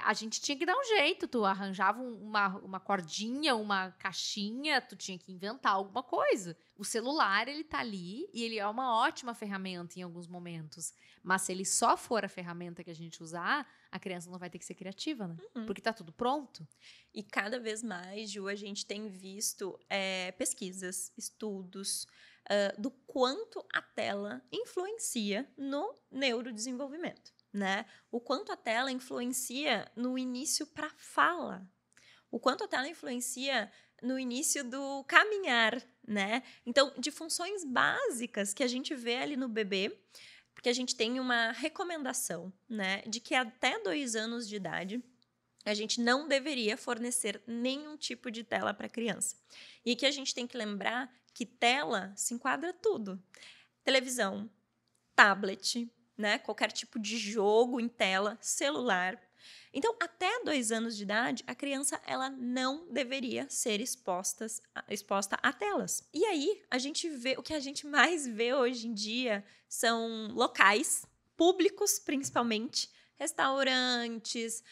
A gente tinha que dar um jeito. Tu arranjava uma cordinha, uma caixinha, tu tinha que inventar alguma coisa. O celular, ele tá ali e ele é uma ótima ferramenta em alguns momentos. Mas se ele só for a ferramenta que a gente usar, a criança não vai ter que ser criativa, né? Porque tá tudo pronto. E cada vez mais, Ju, a gente tem visto pesquisas, estudos do quanto a tela influencia no neurodesenvolvimento, né? O quanto a tela influencia no início para fala. O quanto a tela influencia no início do caminhar, né? Então, de funções básicas que a gente vê ali no bebê, porque a gente tem uma recomendação, né, de que até 2 anos de idade a gente não deveria fornecer nenhum tipo de tela para a criança. E que a gente tem que lembrar que tela se enquadra tudo. Televisão, tablet, né, qualquer tipo de jogo em tela, celular. Então, até 2 anos de idade, a criança ela não deveria ser exposta a telas. E aí, a gente vê, o que a gente mais vê hoje em dia são locais, públicos principalmente, restaurantes,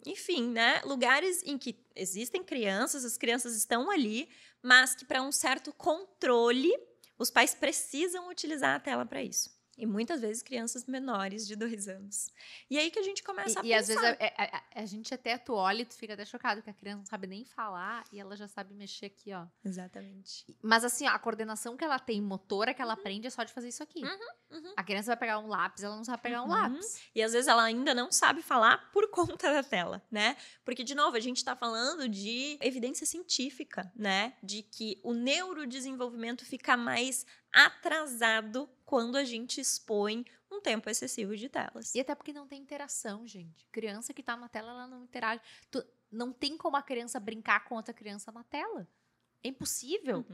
enfim, né? Lugares em que existem crianças, as crianças estão ali, mas que para um certo controle, os pais precisam utilizar a tela para isso. E muitas vezes crianças menores de 2 anos. E aí que a gente começa a pensar. E às vezes a gente até tu olha e tu fica até chocado, que a criança não sabe nem falar e ela já sabe mexer aqui, ó. Exatamente. Mas assim, ó, a coordenação que ela tem, motora que ela aprende é só de fazer isso aqui. A criança vai pegar um lápis, ela não sabe pegar um lápis. E às vezes ela ainda não sabe falar por conta da tela, né? Porque, de novo, a gente tá falando de evidência científica, né? De que o neurodesenvolvimento fica mais atrasado quando a gente expõe um tempo excessivo de telas. E até porque não tem interação, gente. Criança que tá na tela, ela não interage. Não tem como a criança brincar com outra criança na tela. É impossível.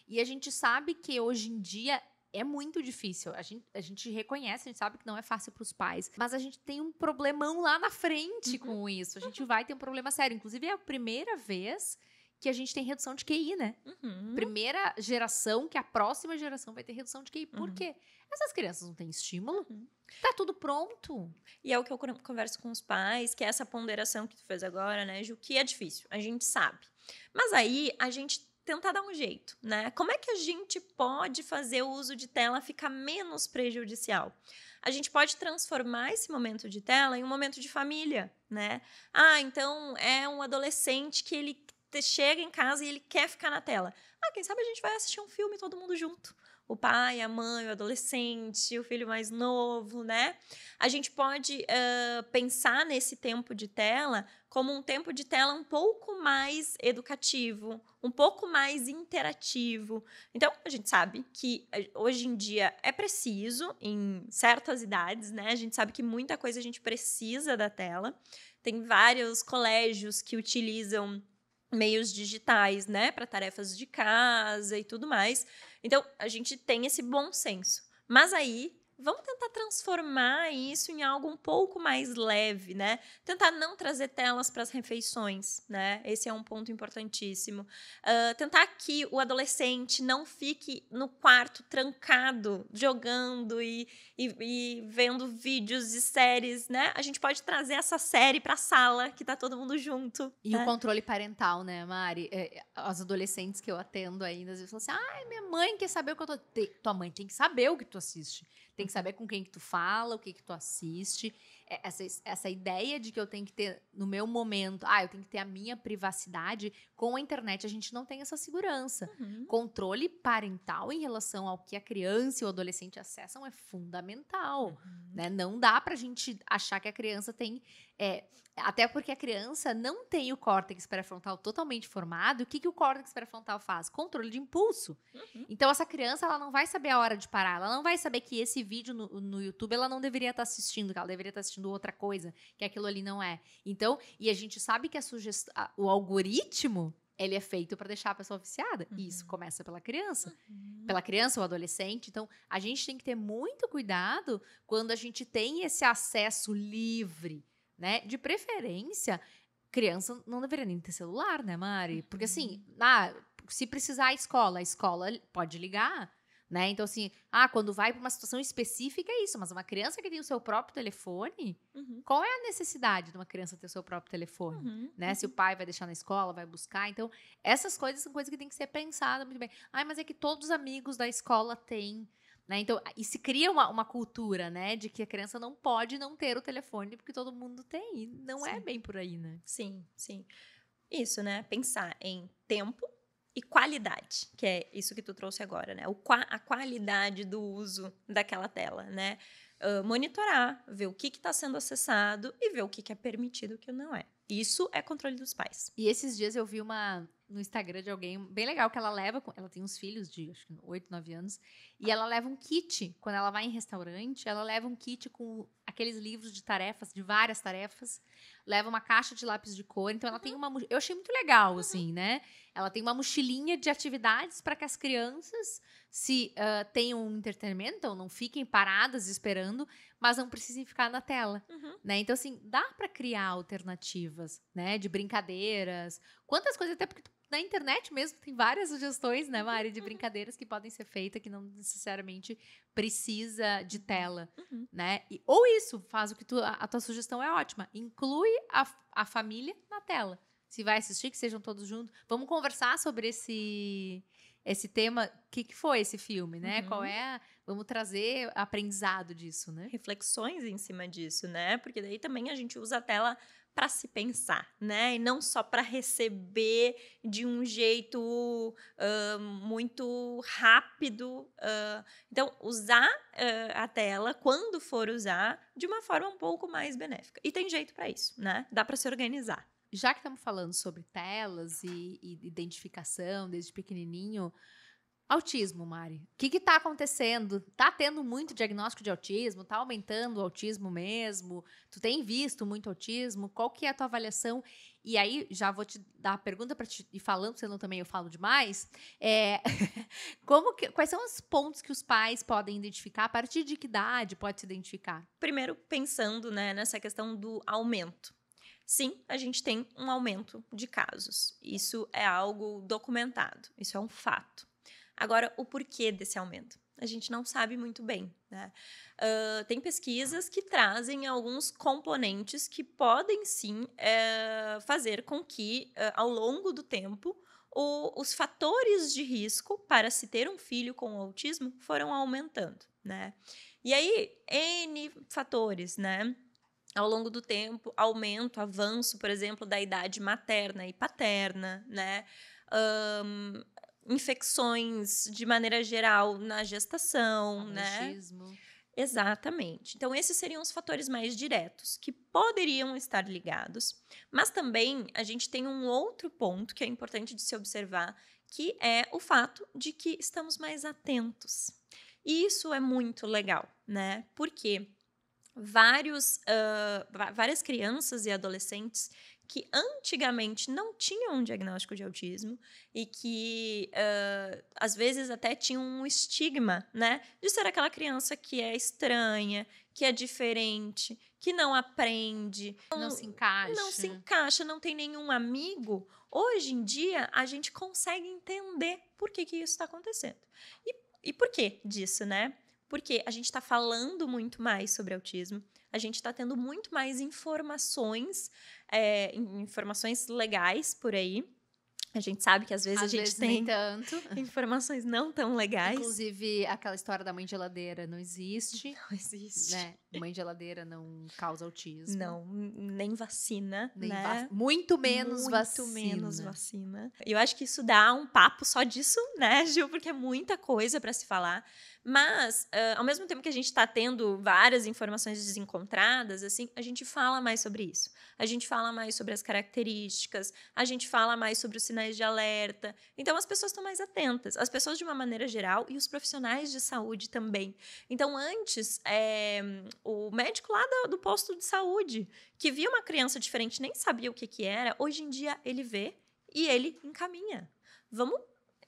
E a gente sabe que hoje em dia é muito difícil. A gente reconhece, a gente sabe que não é fácil para os pais. Mas a gente tem um problemão lá na frente com isso. A gente vai ter um problema sério. Inclusive, é a primeira vez que a gente tem redução de QI, né? Primeira geração, que a próxima geração vai ter redução de QI. Por quê? Essas crianças não têm estímulo. Tá tudo pronto. E é o que eu converso com os pais, que é essa ponderação que tu fez agora, né, Ju, que é difícil, a gente sabe. Mas aí, a gente tentar dar um jeito, né? Como é que a gente pode fazer o uso de tela ficar menos prejudicial? A gente pode transformar esse momento de tela em um momento de família, né? Então é um adolescente que ele chega em casa e ele quer ficar na tela. Quem sabe a gente vai assistir um filme todo mundo junto. O pai, a mãe, o adolescente, o filho mais novo, né? A gente pode pensar nesse tempo de tela como um tempo de tela um pouco mais educativo, um pouco mais interativo. Então, a gente sabe que hoje em dia é preciso, em certas idades, né? A gente sabe que muita coisa a gente precisa da tela. Tem vários colégios que utilizam meios digitais, né, para tarefas de casa e tudo mais. Então, a gente tem esse bom senso. Mas aí, vamos tentar transformar isso em algo um pouco mais leve, né? Tentar não trazer telas para as refeições, né? Esse é um ponto importantíssimo. Tentar que o adolescente não fique no quarto trancado, jogando e vendo vídeos e séries, né? A gente pode trazer essa série para a sala, que tá todo mundo junto. E o controle parental, né, Mari? As adolescentes que eu atendo ainda, às vezes falam assim, minha mãe quer saber o que eu tô... Tua mãe tem que saber o que tu assiste. Tem que saber com quem que tu fala, o que que tu assiste. Essa ideia de que eu tenho que ter, no meu momento, eu tenho que ter a minha privacidade, com a internet a gente não tem essa segurança. Controle parental em relação ao que a criança e o adolescente acessam é fundamental. Né? Não dá pra gente achar que a criança tem... até porque a criança não tem o córtex pré-frontal totalmente formado. O que o córtex pré-frontal faz? Controle de impulso. Então, essa criança ela não vai saber a hora de parar. Ela não vai saber que esse vídeo no YouTube ela não deveria estar assistindo, que ela deveria estar assistindo outra coisa, que aquilo ali não é. Então, e a gente sabe que o algoritmo, ele é feito para deixar a pessoa viciada. E isso começa pela criança. Pela criança ou adolescente. Então, a gente tem que ter muito cuidado quando a gente tem esse acesso livre, né? De preferência, criança não deveria nem ter celular, né, Mari? Porque assim, se precisar a escola pode ligar, né? Então assim, quando vai para uma situação específica é isso, mas uma criança que tem o seu próprio telefone, qual é a necessidade de uma criança ter o seu próprio telefone, né? Se o pai vai deixar na escola, vai buscar, então essas coisas são coisas que tem que ser pensadas muito bem. Mas é que todos os amigos da escola têm. Né? Então, e se cria uma cultura, né, de que a criança não pode não ter o telefone porque todo mundo tem. E não é bem por aí, né? Sim, sim. Isso, né? Pensar em tempo e qualidade, que é isso que tu trouxe agora, né? A qualidade do uso daquela tela, né? Monitorar, ver o que está sendo acessado e ver o que é permitido e o que não é. Isso é controle dos pais. E esses dias eu vi uma no Instagram de alguém bem legal que ela tem uns filhos de acho que 8, 9 anos, e ela leva um kit, quando ela vai em restaurante, ela leva um kit com aqueles livros de tarefas, de várias tarefas, leva uma caixa de lápis de cor, então ela tem eu achei muito legal, assim, né? Ela tem uma mochilinha de atividades para que as crianças tenham um entretenimento, então não fiquem paradas esperando, mas não precisem ficar na tela, né? Então, assim, dá para criar alternativas, né? De brincadeiras. Quantas coisas, até porque na internet mesmo tem várias sugestões, né, Mari, de brincadeiras que podem ser feitas que não necessariamente precisa de tela, né? Ou isso, faz o que a tua sugestão é ótima. Inclui a família na tela. Se vai assistir, que sejam todos juntos. Vamos conversar sobre esse tema. O que foi esse filme, né? Qual é? Vamos trazer aprendizado disso, né? Reflexões em cima disso, né? Porque daí também a gente usa a tela para se pensar, né? E não só para receber de um jeito muito rápido. Então, usar a tela, quando for usar, de uma forma um pouco mais benéfica. E tem jeito para isso, né? Dá para se organizar. Já que estamos falando sobre telas e identificação desde pequenininho, autismo, Mari. O que está acontecendo? Tá tendo muito diagnóstico de autismo? Tá aumentando o autismo mesmo? Tu tem visto muito autismo? Qual que é a tua avaliação? E aí, já vou te dar a pergunta para te ir falando, senão também eu falo demais. Quais são os pontos que os pais podem identificar? A partir de que idade pode se identificar? Primeiro, pensando, né, nessa questão do aumento. Sim, a gente tem um aumento de casos. Isso é algo documentado, isso é um fato. Agora, o porquê desse aumento? A gente não sabe muito bem, né? Tem pesquisas que trazem alguns componentes que podem, sim, fazer com que, ao longo do tempo, os fatores de risco para se ter um filho com autismo foram aumentando, né? E aí, N fatores, né? Ao longo do tempo, avanço, por exemplo, da idade materna e paterna, né? Infecções de maneira geral na gestação, né? Exatamente. Então, esses seriam os fatores mais diretos que poderiam estar ligados. Mas também a gente tem um outro ponto que é importante de se observar, que é o fato de que estamos mais atentos. E isso é muito legal, né? Porque várias crianças e adolescentes que antigamente não tinham um diagnóstico de autismo e que, às vezes, até tinham um estigma, né? De ser aquela criança que é estranha, que é diferente, que não aprende. Não se encaixa. Não se encaixa, não tem nenhum amigo. Hoje em dia, a gente consegue entender por que isso está acontecendo. E por que disso, né? Porque a gente está falando muito mais sobre autismo, a gente está tendo muito mais informações legais por aí. A gente sabe que às vezes a gente tem informações não tão legais. Inclusive, aquela história da mãe geladeira não existe. Não existe. Né? Mãe geladeira não causa autismo. Não, nem vacina, né? Muito menos vacina. Muito menos vacina. Eu acho que isso dá um papo só disso, né, Gil? Porque é muita coisa para se falar. Mas, ao mesmo tempo que a gente está tendo várias informações desencontradas, assim, a gente fala mais sobre isso. A gente fala mais sobre as características, a gente fala mais sobre os sinais de alerta. Então, as pessoas estão mais atentas. As pessoas, de uma maneira geral, e os profissionais de saúde também. Então, antes, o médico lá do posto de saúde, que via uma criança diferente, nem sabia o que era, hoje em dia ele vê e ele encaminha. Vamos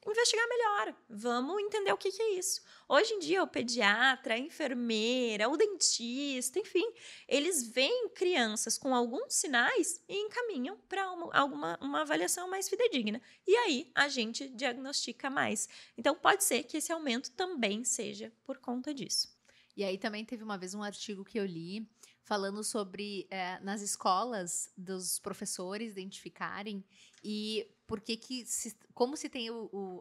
investigar melhor, vamos entender o que é isso. Hoje em dia, o pediatra, a enfermeira, o dentista, enfim, eles veem crianças com alguns sinais e encaminham para uma avaliação mais fidedigna. E aí, a gente diagnostica mais. Então, pode ser que esse aumento também seja por conta disso. E aí, também teve uma vez um artigo que eu li falando sobre, nas escolas, dos professores identificarem e como se tem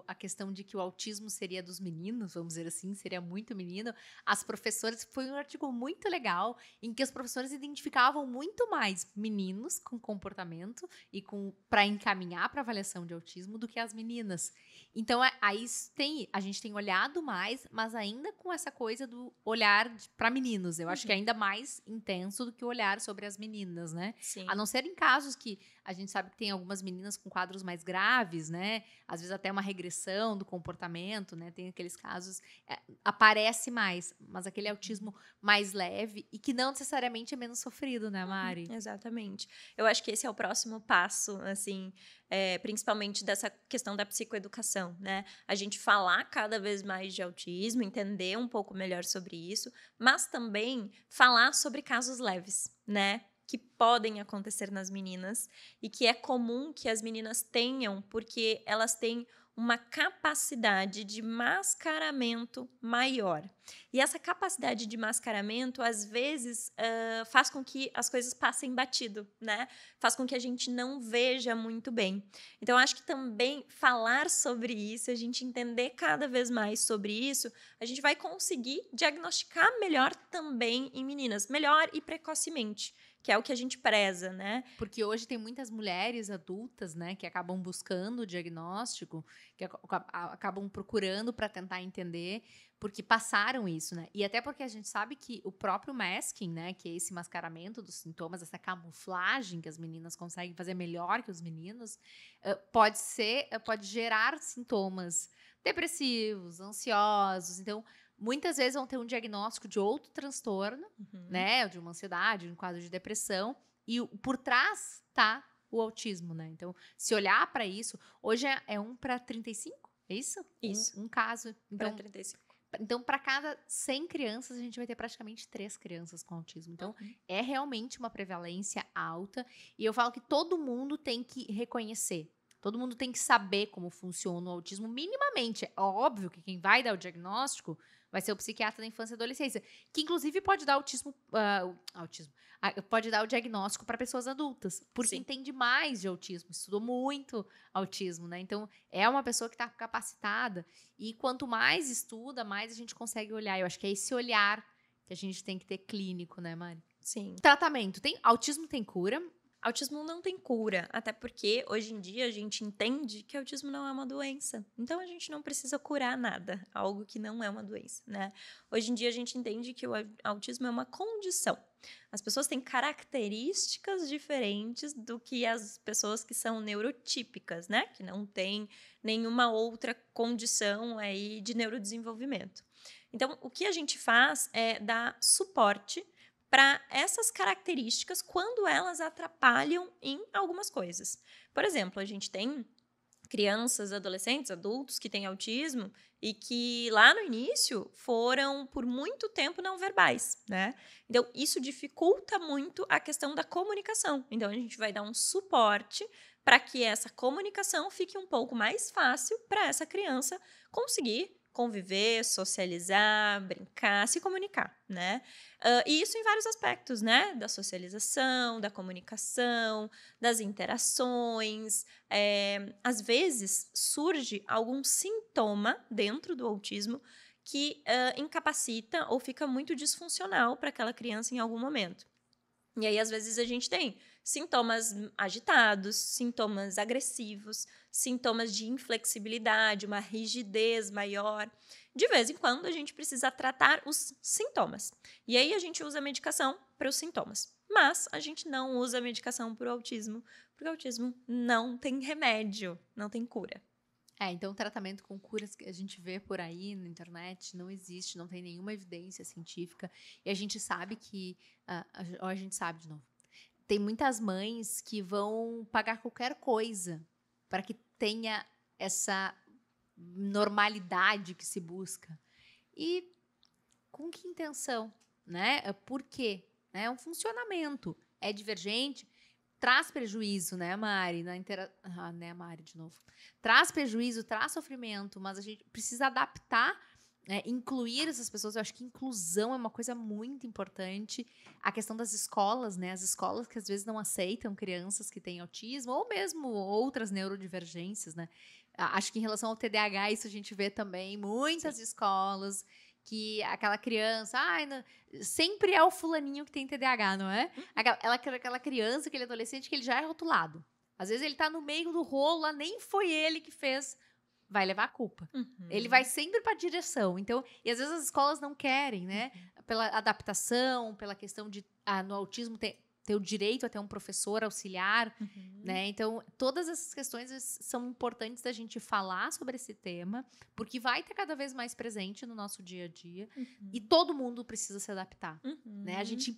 a questão de que o autismo seria dos meninos, vamos dizer assim, seria muito menino, as professoras, foi um artigo muito legal, em que os professores identificavam muito mais meninos com comportamento e para encaminhar para avaliação de autismo do que as meninas. Então, aí a gente tem olhado mais, mas ainda com essa coisa do olhar para meninos. Eu acho que é ainda mais intenso do que o olhar sobre as meninas, né? Sim. A não ser em casos que a gente sabe que tem algumas meninas meninas com quadros mais graves, né? Às vezes até uma regressão do comportamento, né? Tem aqueles casos, aparece mais, mas aquele autismo mais leve e que não necessariamente é menos sofrido, né, Mari? Exatamente. Eu acho que esse é o próximo passo, assim, principalmente dessa questão da psicoeducação, né? A gente falar cada vez mais de autismo, entender um pouco melhor sobre isso, mas também falar sobre casos leves, né? Que podem acontecer nas meninas e que é comum que as meninas tenham, porque elas têm uma capacidade de mascaramento maior. E essa capacidade de mascaramento, às vezes, faz com que as coisas passem batido, né? Faz com que a gente não veja muito bem. Então, acho que também falar sobre isso, a gente entender cada vez mais sobre isso, a gente vai conseguir diagnosticar melhor também em meninas, melhor e precocemente, que é o que a gente preza, né? Porque hoje tem muitas mulheres adultas, né, que acabam buscando o diagnóstico, que acabam procurando para tentar entender, porque passaram isso, né? E até porque a gente sabe que o próprio masking, né, que é esse mascaramento dos sintomas, essa camuflagem que as meninas conseguem fazer melhor que os meninos, pode gerar sintomas depressivos, ansiosos. Então, muitas vezes vão ter um diagnóstico de outro transtorno, né? De uma ansiedade, um quadro de depressão. E por trás tá o autismo, né? Então, se olhar para isso, hoje é 1 para 35? É isso? Isso. Um caso. Então, Para 35. Então, para cada 100 crianças, a gente vai ter praticamente 3 crianças com autismo. Então, é realmente uma prevalência alta. E eu falo que todo mundo tem que reconhecer. Todo mundo tem que saber como funciona o autismo minimamente. É óbvio que quem vai dar o diagnóstico vai ser o psiquiatra da infância e adolescência, que inclusive pode dar pode dar o diagnóstico para pessoas adultas, porque Sim. entende mais de autismo, estudou muito autismo, né? Então, é uma pessoa que está capacitada e quanto mais estuda, mais a gente consegue olhar. Eu acho que é esse olhar que a gente tem que ter clínico, né, Mari? Sim. Tratamento. Autismo tem cura? Autismo não tem cura, até porque hoje em dia a gente entende que autismo não é uma doença. Então a gente não precisa curar nada, algo que não é uma doença, né? Hoje em dia a gente entende que o autismo é uma condição. As pessoas têm características diferentes do que as pessoas que são neurotípicas, né? Que não têm nenhuma outra condição aí de neurodesenvolvimento. Então, o que a gente faz é dar suporte para essas características quando elas atrapalham em algumas coisas. Por exemplo, a gente tem crianças, adolescentes, adultos que têm autismo e que lá no início foram por muito tempo não verbais, né? Então, isso dificulta muito a questão da comunicação. Então, a gente vai dar um suporte para que essa comunicação fique um pouco mais fácil para essa criança conseguir conviver, socializar, brincar, se comunicar, né? E isso em vários aspectos, né? Da socialização, da comunicação, das interações. Às vezes surge algum sintoma dentro do autismo que incapacita ou fica muito disfuncional para aquela criança em algum momento. E aí, às vezes, a gente tem sintomas agitados, sintomas agressivos, sintomas de inflexibilidade, uma rigidez maior. De vez em quando, a gente precisa tratar os sintomas. E aí, a gente usa medicação para os sintomas. Mas a gente não usa medicação para o autismo, porque o autismo não tem remédio, não tem cura. Então, tratamento com curas que a gente vê por aí na internet não existe, não tem nenhuma evidência científica. E a gente sabe que... a gente sabe de novo. Tem muitas mães que vão pagar qualquer coisa para que tenha essa normalidade que se busca. E com que intenção? Né? Por quê? É um funcionamento. É divergente... Traz prejuízo, né, Mari? Né, Mari, de novo. Traz prejuízo, traz sofrimento, mas a gente precisa adaptar, incluir essas pessoas. Eu acho que inclusão é uma coisa muito importante. A questão das escolas, né? As escolas que às vezes não aceitam crianças que têm autismo ou mesmo outras neurodivergências, né? Acho que em relação ao TDAH, isso a gente vê também muitas escolas que aquela criança, sempre é o fulaninho que tem TDAH, não é? Aquela criança, aquele adolescente que ele já é rotulado. Às vezes ele tá no meio do rolo, lá nem foi ele que fez, vai levar a culpa. Ele vai sempre pra direção. Então, e às vezes as escolas não querem, né? Pela adaptação, pela questão de, no autismo ter o direito a ter um professor auxiliar, né? Então, todas essas questões são importantes da gente falar sobre esse tema, porque vai estar cada vez mais presente no nosso dia a dia e todo mundo precisa se adaptar, né? A gente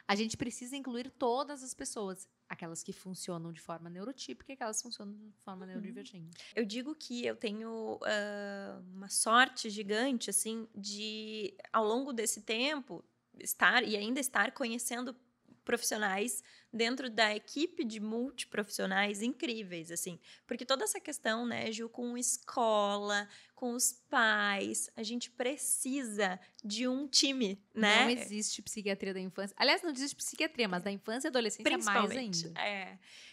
a gente precisa incluir todas as pessoas, aquelas que funcionam de forma neurotípica e aquelas que funcionam de forma neurodivergente. Eu digo que eu tenho uma sorte gigante, assim, de, ao longo desse tempo, estar conhecendo profissionais dentro da equipe de multiprofissionais incríveis, assim. Porque toda essa questão, né, Ju, com escola, com os pais, a gente precisa de um time, né? Não existe psiquiatria da infância. Aliás, não existe psiquiatria, mas da infância e adolescência mais ainda.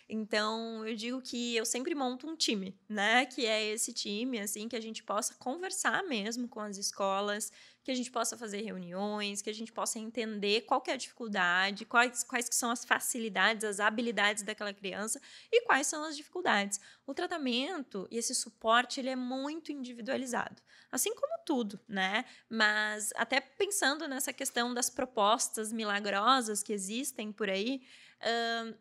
Então, eu digo que eu sempre monto um time, né? Que é esse time, assim, que a gente possa conversar mesmo com as escolas, que a gente possa fazer reuniões, que a gente possa entender qual que é a dificuldade, quais que são as facilidades, as habilidades daquela criança e quais são as dificuldades. O tratamento e esse suporte, ele é muito individualizado, assim como tudo, né? Mas até pensando nessa questão das propostas milagrosas que existem por aí,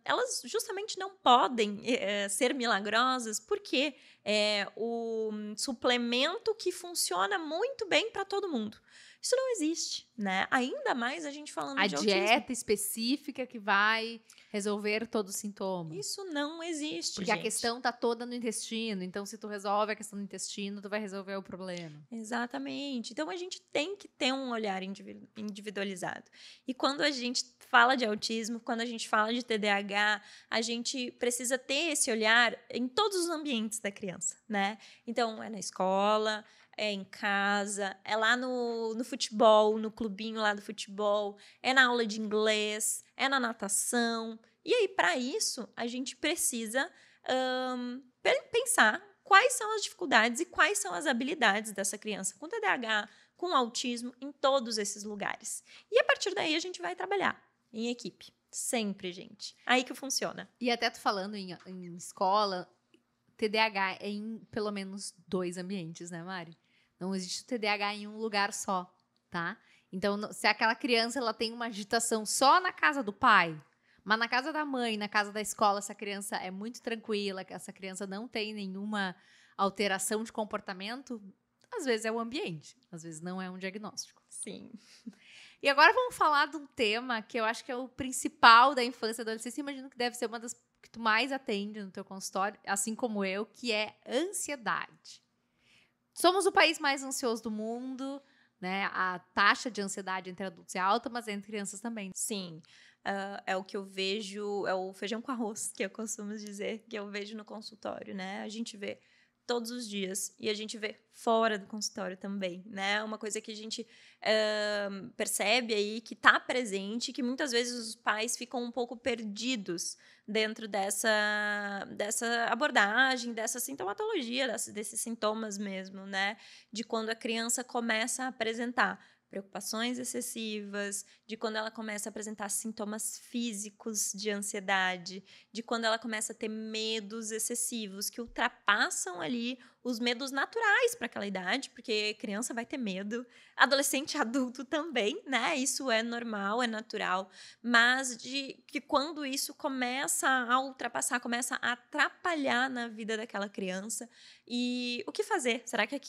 elas justamente não podem ser milagrosas porque é o suplemento que funciona muito bem para todo mundo. Isso não existe, né? Ainda mais a gente falando de autismo. A dieta específica que vai resolver todos os sintomas. Isso não existe, porque gente, a questão tá toda no intestino. Então, se tu resolve a questão do intestino, tu vai resolver o problema. Exatamente. Então, a gente tem que ter um olhar individualizado. E quando a gente fala de autismo, quando a gente fala de TDAH, a gente precisa ter esse olhar em todos os ambientes da criança, né? Então, é na escola, é em casa, é lá no futebol, no clubinho lá do futebol, é na aula de inglês, é na natação. E aí, para isso, a gente precisa pensar quais são as dificuldades e quais são as habilidades dessa criança com TDAH, com autismo, em todos esses lugares. E a partir daí, a gente vai trabalhar em equipe. Sempre, gente. Aí que funciona. E até tu falando em escola, TDAH é em pelo menos 2 ambientes, né, Mari? Não existe TDAH em um lugar só, tá? Então, se aquela criança ela tem uma agitação só na casa do pai, mas na casa da mãe, na casa da escola, essa criança é muito tranquila, essa criança não tem nenhuma alteração de comportamento, às vezes é o ambiente, às vezes não é um diagnóstico. Sim. E agora vamos falar de um tema que eu acho que é o principal da infância e adolescência. Imagino que deve ser uma das que tu mais atende no teu consultório, assim como eu, que é ansiedade. Somos o país mais ansioso do mundo, né? A taxa de ansiedade entre adultos é alta, mas entre crianças também. Sim, é o que eu vejo, é o feijão com arroz, que eu costumo dizer, que eu vejo no consultório, né? A gente vê todos os dias e a gente vê fora do consultório também, né? Uma coisa que a gente percebe aí que está presente, que muitas vezes os pais ficam um pouco perdidos dentro dessa abordagem, dessa sintomatologia, desses sintomas mesmo, né? De quando a criança começa a apresentar preocupações excessivas, de quando ela começa a apresentar sintomas físicos de ansiedade, de quando ela começa a ter medos excessivos que ultrapassam ali os medos naturais para aquela idade, porque criança vai ter medo, adolescente e adulto também, né? Isso é normal, é natural, mas de que quando isso começa a ultrapassar, começa a atrapalhar na vida daquela criança, e o que fazer? Será que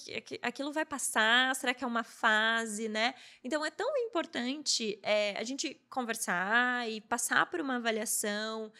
aquilo vai passar? Será que é uma fase, né? Então, é tão importante a gente conversar e passar por uma avaliação,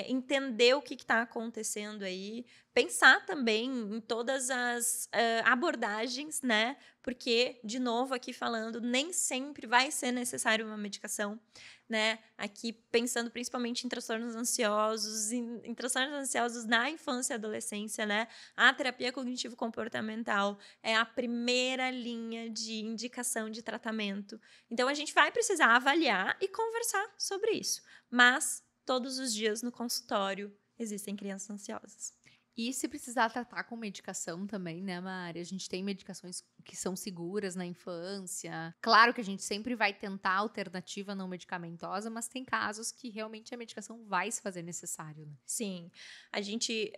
entender o que está acontecendo aí, pensar também em todas as abordagens, né? Porque, de novo, aqui falando, nem sempre vai ser necessário uma medicação, né? Aqui pensando principalmente em transtornos ansiosos, em transtornos ansiosos na infância e adolescência, né? A terapia cognitivo-comportamental é a primeira linha de indicação de tratamento. Então, a gente vai precisar avaliar e conversar sobre isso. Mas, todos os dias no consultório, existem crianças ansiosas. E se precisar tratar com medicação também, né, Mari? A gente tem medicações que são seguras na infância. Claro que a gente sempre vai tentar alternativa não medicamentosa, mas tem casos que realmente a medicação vai se fazer necessário, né? Sim, a gente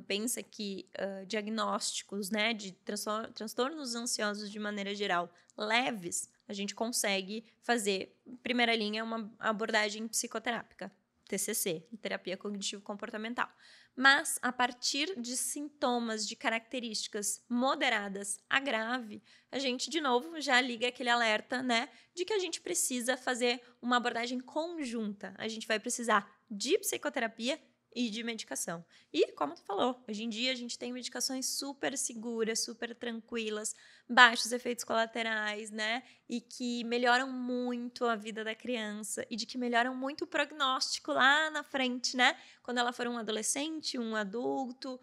pensa que diagnósticos, né, de transtornos ansiosos de maneira geral leves, a gente consegue fazer, em primeira linha, uma abordagem psicoterápica, TCC, terapia cognitivo-comportamental. Mas, a partir de sintomas, de características moderadas a grave, a gente, de novo, já liga aquele alerta, né, de que a gente precisa fazer uma abordagem conjunta. A gente vai precisar de psicoterapia e de medicação. E, como tu falou, hoje em dia a gente tem medicações super seguras, super tranquilas, baixos efeitos colaterais, né? E que melhoram muito a vida da criança e de que melhoram muito o prognóstico lá na frente, né? Quando ela for um adolescente, um adulto,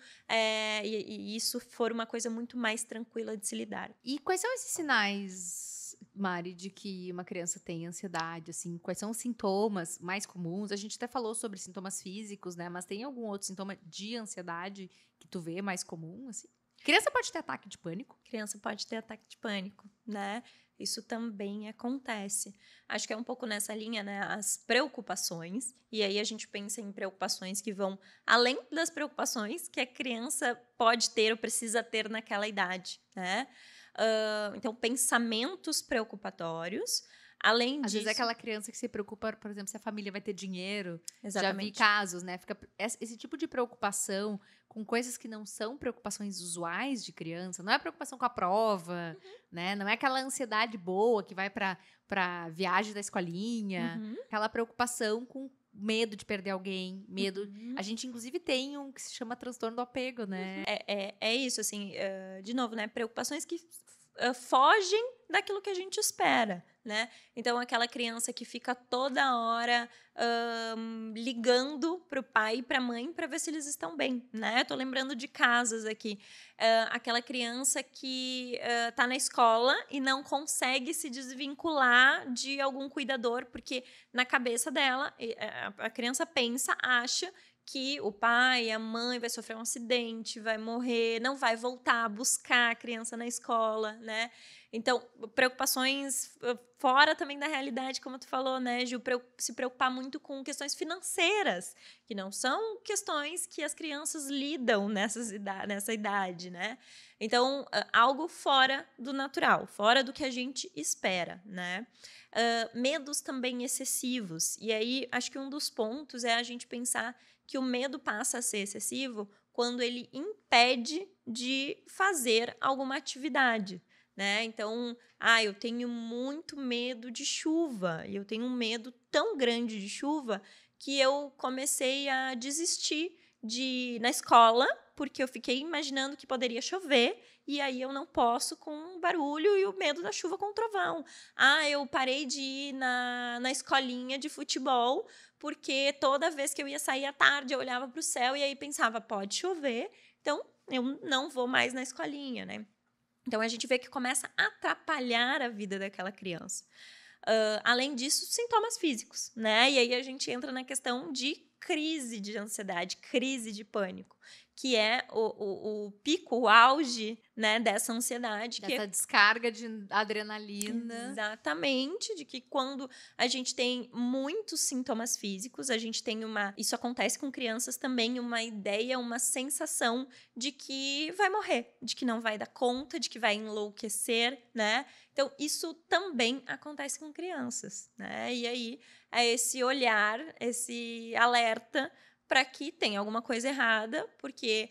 e isso for uma coisa muito mais tranquila de se lidar. E quais são esses sinais, Mari, de que uma criança tem ansiedade, assim? Quais são os sintomas mais comuns? A gente até falou sobre sintomas físicos, né? Mas tem algum outro sintoma de ansiedade que tu vê mais comum, assim? Criança pode ter ataque de pânico? Criança pode ter ataque de pânico, né? Isso também acontece. Acho que é um pouco nessa linha, né? As preocupações. E aí a gente pensa em preocupações que vão além das preocupações que a criança pode ter ou precisa ter naquela idade, né? Então, pensamentos preocupatórios. Além Às disso... vezes é aquela criança que se preocupa, por exemplo, se a família vai ter dinheiro. Exatamente. Já vi casos, né? Fica esse tipo de preocupação com coisas que não são preocupações usuais de criança. Não é preocupação com a prova, né? Não é aquela ansiedade boa que vai pra viagem da escolinha. Aquela preocupação com medo de perder alguém, medo... A gente, inclusive, tem um que se chama transtorno do apego, né? É isso, assim, de novo, né? Preocupações que fogem daquilo que a gente espera, né? Então, aquela criança que fica toda hora ligando pro pai e pra mãe para ver se eles estão bem, né? Tô lembrando de casos aqui. Aquela criança que tá na escola e não consegue se desvincular de algum cuidador, porque na cabeça dela, a criança pensa, acha que o pai, a mãe vai sofrer um acidente, vai morrer, não vai voltar a buscar a criança na escola, né? Então, preocupações fora também da realidade, como tu falou, né, Gil? Se preocupar muito com questões financeiras, que não são questões que as crianças lidam nessa idade, né? Então, algo fora do natural, fora do que a gente espera, né? Medos também excessivos. E aí, acho que um dos pontos é a gente pensar que o medo passa a ser excessivo quando ele impede de fazer alguma atividade, né? Então, eu tenho muito medo de chuva, e eu tenho um medo tão grande de chuva que eu comecei a desistir de ir na escola, porque eu fiquei imaginando que poderia chover, e aí eu não posso com barulho e o medo da chuva com o trovão. Eu parei de ir na escolinha de futebol, porque toda vez que eu ia sair à tarde, eu olhava para o céu e aí pensava, pode chover, então eu não vou mais na escolinha, né? Então, a gente vê que começa a atrapalhar a vida daquela criança. Além disso, sintomas físicos, né? E aí a gente entra na questão de crise de ansiedade, crise de pânico, que é o pico, o auge, né, dessa ansiedade. Dessa descarga de adrenalina. Exatamente, de que quando a gente tem muitos sintomas físicos, a gente tem isso acontece com crianças também, uma ideia, uma sensação de que vai morrer, de que não vai dar conta, de que vai enlouquecer, né? Então, isso também acontece com crianças, né? E aí, é esse olhar, esse alerta para que tem alguma coisa errada, porque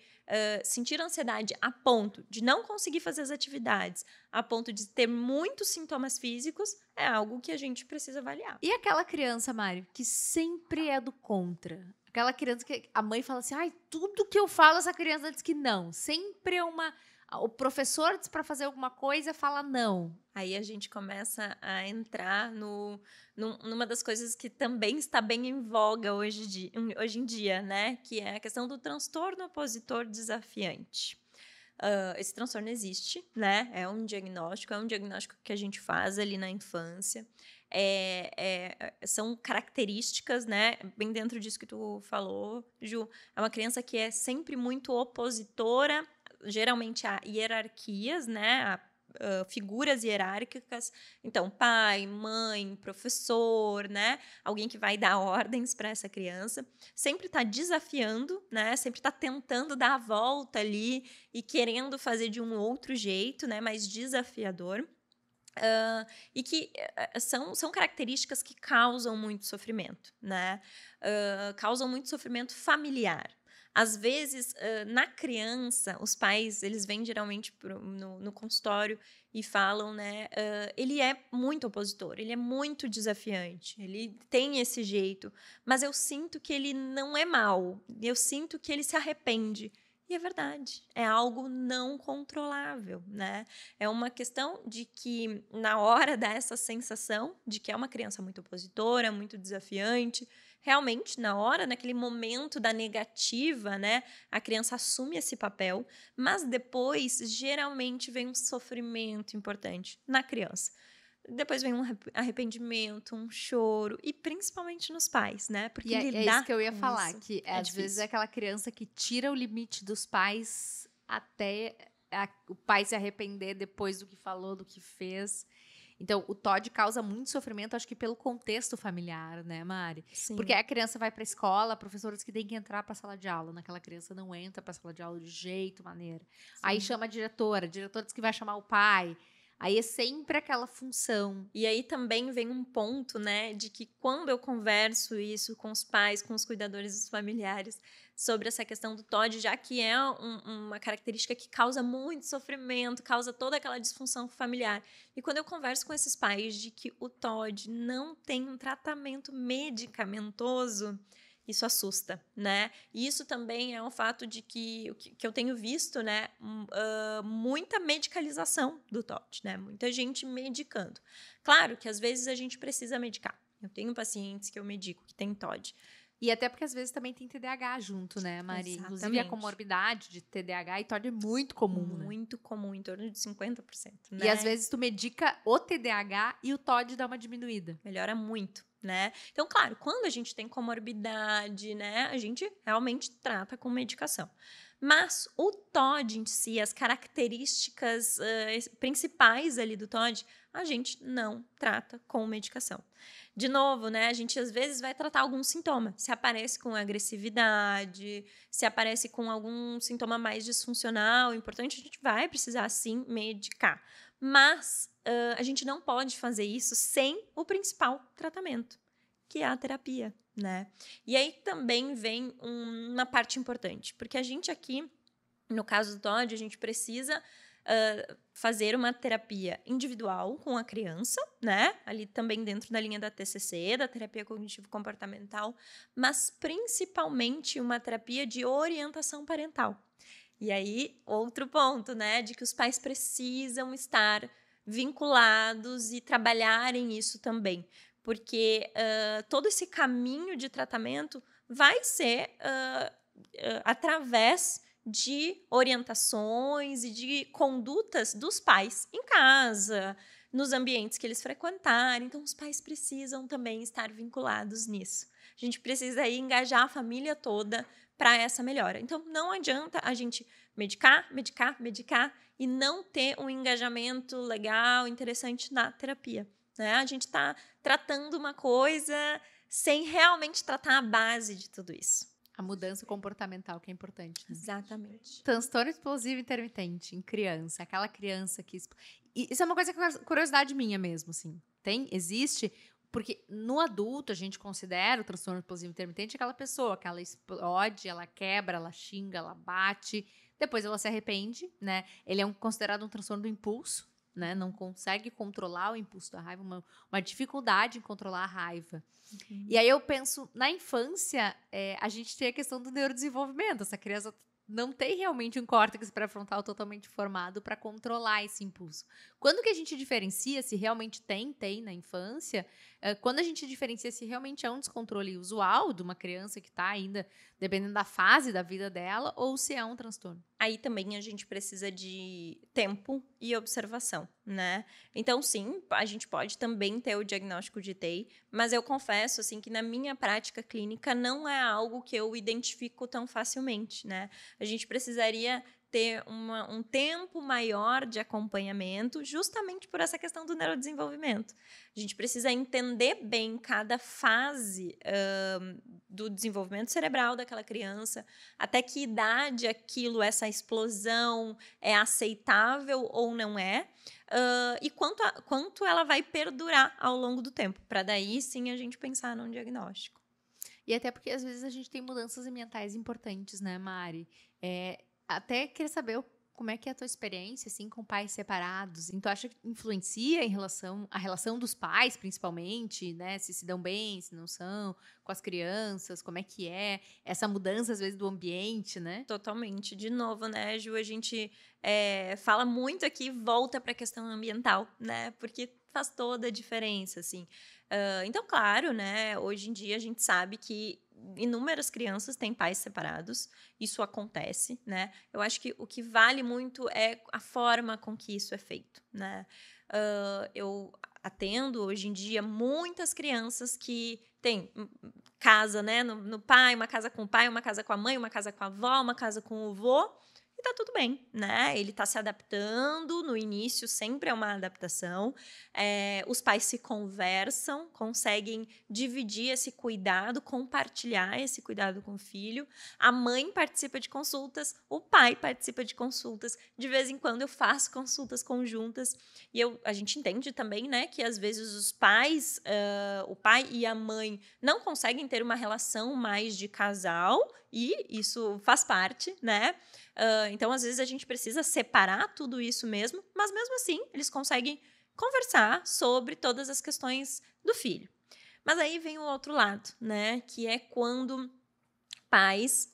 sentir ansiedade a ponto de não conseguir fazer as atividades, a ponto de ter muitos sintomas físicos, é algo que a gente precisa avaliar. E aquela criança, Mário, que sempre é do contra? Aquela criança que a mãe fala assim, tudo que eu falo, essa criança diz que não. Sempre é o professor diz para fazer alguma coisa, fala não. Aí a gente começa a entrar numa das coisas que também está bem em voga hoje em dia, né? Que é a questão do transtorno opositor desafiante. Esse transtorno existe, né? É um diagnóstico que a gente faz ali na infância. são características, né? Bem dentro disso que tu falou, Ju. É uma criança que é sempre muito opositora, geralmente a hierarquias, né? Figuras hierárquicas. Então, pai, mãe, professor, né? Alguém que vai dar ordens para essa criança. Sempre está desafiando, né? Sempre está tentando dar a volta ali e querendo fazer de um outro jeito, né? Mais desafiador. E que são características que causam muito sofrimento, né? Causam muito sofrimento familiar. Às vezes, na criança, os pais, eles vêm geralmente no consultório e falam, né? Ele é muito opositor, ele é muito desafiante, ele tem esse jeito, mas eu sinto que ele não é mau, eu sinto que ele se arrepende. E é verdade, é algo não controlável, né? É uma questão de que, na hora dessa sensação de que é uma criança muito opositora, muito desafiante, realmente, na hora, naquele momento da negativa, né, a criança assume esse papel, mas depois, geralmente, vem um sofrimento importante na criança. Depois vem um arrependimento, um choro, e principalmente nos pais, né? Porque é isso que eu ia falar, isso que às vezes é aquela criança que tira o limite dos pais até o pai se arrepender depois do que falou, do que fez. Então, o TOD causa muito sofrimento, acho que pelo contexto familiar, né, Mari? Sim. Porque a criança vai para a escola, professores que têm que entrar para a sala de aula. Naquela criança não entra para a sala de aula de jeito, maneira. Sim. Aí chama a diretora diz que vai chamar o pai. Aí é sempre aquela função. E aí também vem um ponto, né, de que quando eu converso isso com os pais, com os cuidadores dos familiares, sobre essa questão do TOD, já que é uma característica que causa muito sofrimento, causa toda aquela disfunção familiar. E quando eu converso com esses pais de que o TOD não tem um tratamento medicamentoso, isso assusta, né? E isso também é um fato de que eu tenho visto, né? Muita medicalização do TOD, né? Muita gente medicando. Claro que às vezes a gente precisa medicar. Eu tenho pacientes que eu medico que tem TOD. E até porque às vezes também tem TDAH junto, né, Mari? Exatamente. Inclusive a comorbidade de TDAH e TOD é muito comum, Muito comum, em torno de 50%, né? E às vezes tu medica o TDAH e o TOD dá uma diminuída. Melhora muito, né? Então, claro, quando a gente tem comorbidade, né, a gente realmente trata com medicação. Mas o TOD em si, as características principais ali do TOD, a gente não trata com medicação. De novo, né, a gente às vezes vai tratar algum sintoma. Se aparece com agressividade, se aparece com algum sintoma mais disfuncional, importante, a gente vai precisar sim medicar. Mas a gente não pode fazer isso sem o principal tratamento, que é a terapia, né? E aí também vem uma parte importante, porque a gente aqui, no caso do TOD, a gente precisa fazer uma terapia individual com a criança, né? Ali também dentro da linha da TCC, da terapia cognitivo-comportamental, mas principalmente uma terapia de orientação parental. E aí, outro ponto, né? De que os pais precisam estar vinculados e trabalharem isso também. Porque todo esse caminho de tratamento vai ser através de orientações e de condutas dos pais em casa, nos ambientes que eles frequentarem. Então, os pais precisam também estar vinculados nisso. A gente precisa aí engajar a família toda para essa melhora. Então, não adianta a gente medicar e não ter um engajamento legal, interessante na terapia, né? A gente está tratando uma coisa sem realmente tratar a base de tudo isso. A mudança comportamental que é importante, né? Exatamente. Transtorno explosivo intermitente em criança, aquela criança que... Isso é uma coisa que é curiosidade minha mesmo, assim. Existe... Porque no adulto a gente considera o transtorno explosivo intermitente aquela pessoa que ela explode, ela quebra, ela xinga, ela bate, depois ela se arrepende, né? Ele é considerado um transtorno do impulso, né? Não consegue controlar o impulso da raiva, uma dificuldade em controlar a raiva. Uhum. E aí eu penso, na infância, a gente tem a questão do neurodesenvolvimento. Essa criança não tem realmente um córtex pré-frontal totalmente formado para controlar esse impulso. Quando que a gente diferencia se realmente tem na infância, quando a gente diferencia se realmente é um descontrole usual de uma criança que está ainda, dependendo da fase da vida dela, ou se é um transtorno? aí também a gente precisa de tempo e observação, né? Então, sim, a gente pode também ter o diagnóstico de TEI, mas eu confesso, assim, que na minha prática clínica não é algo que eu identifico tão facilmente, né? A gente precisaria ter um tempo maior de acompanhamento, justamente por essa questão do neurodesenvolvimento. A gente precisa entender bem cada fase do desenvolvimento cerebral daquela criança, até que idade essa explosão é aceitável ou não é, e quanto ela vai perdurar ao longo do tempo, para daí sim a gente pensar num diagnóstico. E até porque às vezes a gente tem mudanças ambientais importantes, né, Mari? Até queria saber como é que é a tua experiência, assim, com pais separados. Então, tu acha que influencia a relação dos pais, principalmente, né? Se dão bem, se não são, com as crianças, como é que é? Essa mudança, às vezes, do ambiente, né? Totalmente. De novo, né, Ju, a gente fala muito aqui, volta para a questão ambiental, né? Porque faz toda a diferença, assim. Então, claro, né, hoje em dia a gente sabe que inúmeras crianças têm pais separados, isso acontece, né? Eu acho que o que vale muito é a forma com que isso é feito, né? Eu atendo hoje em dia muitas crianças que têm casa, né, no pai, uma casa com o pai, uma casa com a mãe, uma casa com a avó, uma casa com o vô, e tá tudo bem, né? Ele tá se adaptando, no início sempre é uma adaptação, os pais se conversam, conseguem dividir esse cuidado, compartilhar esse cuidado com o filho, a mãe participa de consultas, o pai participa de consultas, de vez em quando eu faço consultas conjuntas, e a gente entende também, né, que às vezes os pais, o pai e a mãe não conseguem ter uma relação mais de casal, e isso faz parte, né? Então, às vezes, a gente precisa separar tudo isso mesmo, mas mesmo assim, eles conseguem conversar sobre todas as questões do filho. Mas aí vem o outro lado, né? Que é quando pais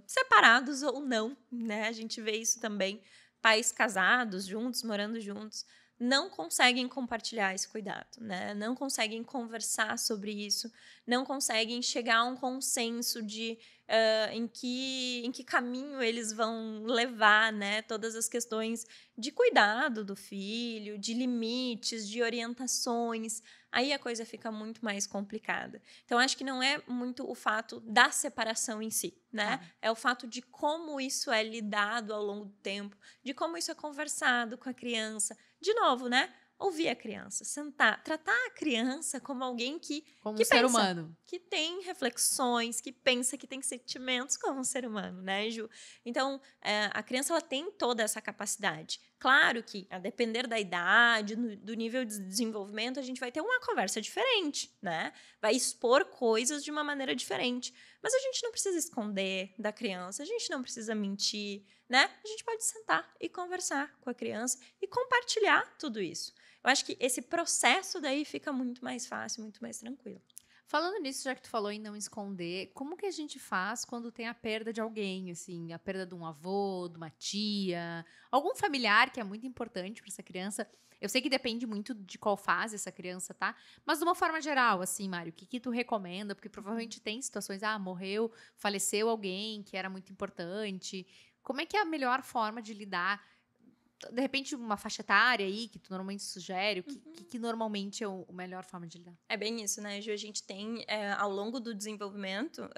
separados ou não, né? A gente vê isso também, pais casados, juntos, morando juntos, não conseguem compartilhar esse cuidado, né? Não conseguem conversar sobre isso, não conseguem chegar a um consenso de em que caminho eles vão levar, né? Todas as questões de cuidado do filho, de limites, de orientações. Aí a coisa fica muito mais complicada. Então, acho que não é muito o fato da separação em si, né? É o fato de como isso é lidado ao longo do tempo, de como isso é conversado com a criança. De novo, né? Ouvir a criança, sentar, tratar a criança como alguém que Como um pensa, ser humano. que tem reflexões, que pensa, que tem sentimentos como um ser humano, né, Ju? Então, a criança ela tem toda essa capacidade. Claro que, a depender da idade, do nível de desenvolvimento, a gente vai ter uma conversa diferente, né? Vai expor coisas de uma maneira diferente. Mas a gente não precisa esconder da criança, a gente não precisa mentir, né? A gente pode sentar e conversar com a criança e compartilhar tudo isso. Eu acho que esse processo daí fica muito mais fácil, muito mais tranquilo. Falando nisso, já que tu falou em não esconder, como que a gente faz quando tem a perda de alguém, assim, a perda de um avô, de uma tia, algum familiar que é muito importante para essa criança? Eu sei que depende muito de qual fase essa criança tá, mas de uma forma geral, assim, Mário, o que tu recomenda? Porque provavelmente tem situações, morreu, faleceu alguém que era muito importante. Como é que é a melhor forma de lidar? De repente, uma faixa etária aí que tu normalmente sugere, o que normalmente é a melhor forma de lidar? É bem isso, né, Ju? A gente tem, ao longo do desenvolvimento,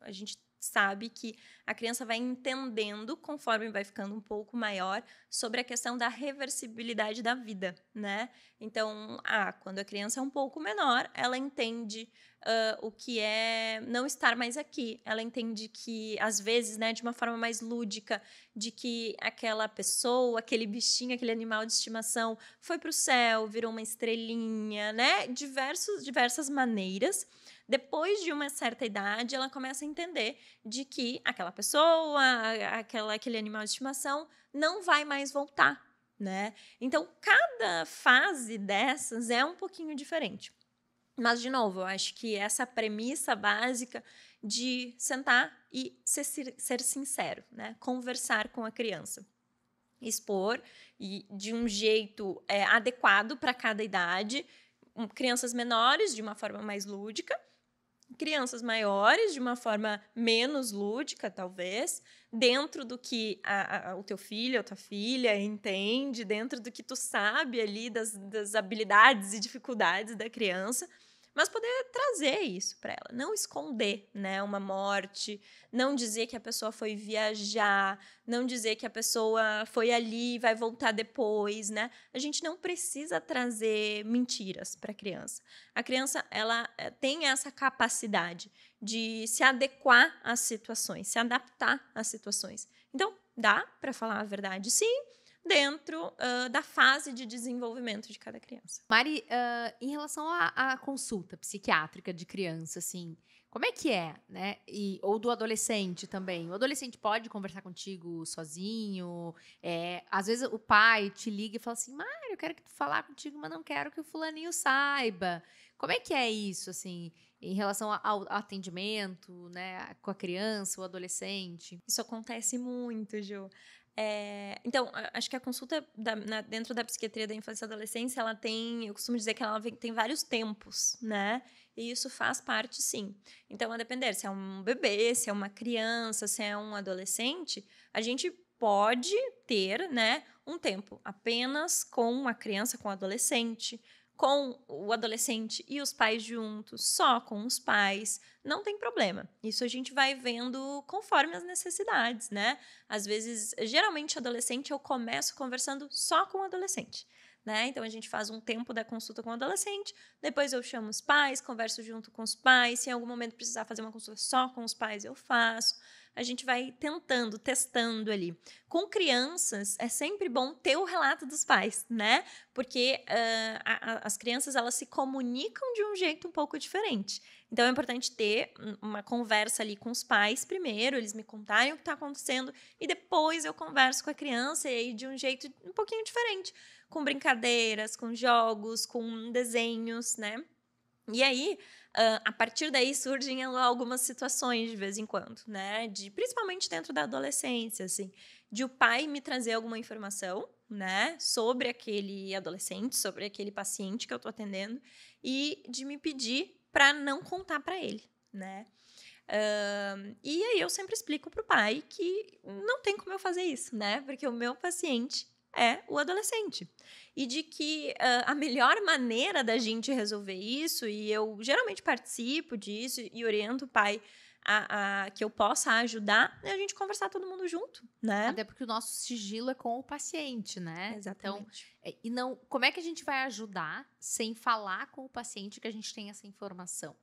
a gente sabe que a criança vai entendendo, conforme vai ficando um pouco maior, sobre a questão da reversibilidade da vida, né? Então, quando a criança é um pouco menor, ela entende o que é não estar mais aqui. Ela entende que, às vezes, né, de uma forma mais lúdica, de que aquela pessoa, aquele bichinho, aquele animal de estimação foi para o céu, virou uma estrelinha, né? Diversas maneiras. Depois de uma certa idade, ela começa a entender de que aquela pessoa, aquele animal de estimação não vai mais voltar, né? Então, cada fase dessas é um pouquinho diferente. Mas, de novo, eu acho que essa premissa básica de sentar e ser sincero, né? Conversar com a criança. Expor e de um jeito adequado para cada idade. Crianças menores, de uma forma mais lúdica, crianças maiores, de uma forma menos lúdica, talvez, dentro do que o teu filho ou tua filha entende, dentro do que tu sabe ali das habilidades e dificuldades da criança, mas poder trazer isso para ela, não esconder, né, uma morte, não dizer que a pessoa foi viajar, não dizer que a pessoa foi ali e vai voltar depois, né? A gente não precisa trazer mentiras para a criança. A criança, ela tem essa capacidade de se adequar às situações, se adaptar às situações. Então, dá para falar a verdade, sim, dentro da fase de desenvolvimento de cada criança. Mari, em relação à consulta psiquiátrica de criança, assim, como é que é, né? Ou do adolescente também. O adolescente pode conversar contigo sozinho? Às vezes o pai te liga e fala assim, Mari, eu quero falar contigo, mas não quero que o fulaninho saiba. Como é que é isso, assim, em relação ao atendimento, né, com a criança, o adolescente? Isso acontece muito, Ju. Então, acho que a consulta dentro da psiquiatria da infância e adolescência, ela tem, eu costumo dizer que ela tem vários tempos, né? E isso faz parte, sim. Então, a depender se é um bebê, se é uma criança, se é um adolescente, a gente pode ter, né, um tempo apenas com a criança, com o adolescente, com o adolescente e os pais juntos, só com os pais, não tem problema. Isso a gente vai vendo conforme as necessidades, né? Às vezes, geralmente, adolescente, eu começo conversando só com o adolescente, né? Então, a gente faz um tempo da consulta com o adolescente, depois eu chamo os pais, converso junto com os pais, se em algum momento precisar fazer uma consulta só com os pais, eu faço. A gente vai tentando, testando ali. Com crianças, é sempre bom ter o relato dos pais, né? Porque as crianças, elas se comunicam de um jeito um pouco diferente. Então, é importante ter uma conversa ali com os pais primeiro, eles me contarem o que está acontecendo, e depois eu converso com a criança, e aí de um jeito um pouquinho diferente, com brincadeiras, com jogos, com desenhos, né? E aí, a partir daí surgem algumas situações de vez em quando, né? Principalmente dentro da adolescência, assim, de o pai me trazer alguma informação, né, sobre aquele adolescente, sobre aquele paciente que eu tô atendendo, e de me pedir para não contar para ele, né? E aí eu sempre explico pro pai que não tem como eu fazer isso, né? Porque o meu paciente é o adolescente. E de que a melhor maneira da gente resolver isso, e eu geralmente participo disso e oriento o pai que eu possa ajudar, é a gente conversar todo mundo junto, né? Até porque o nosso sigilo é com o paciente, né? Exatamente. Então, e não, como é que a gente vai ajudar sem falar com o paciente que a gente tem essa informação?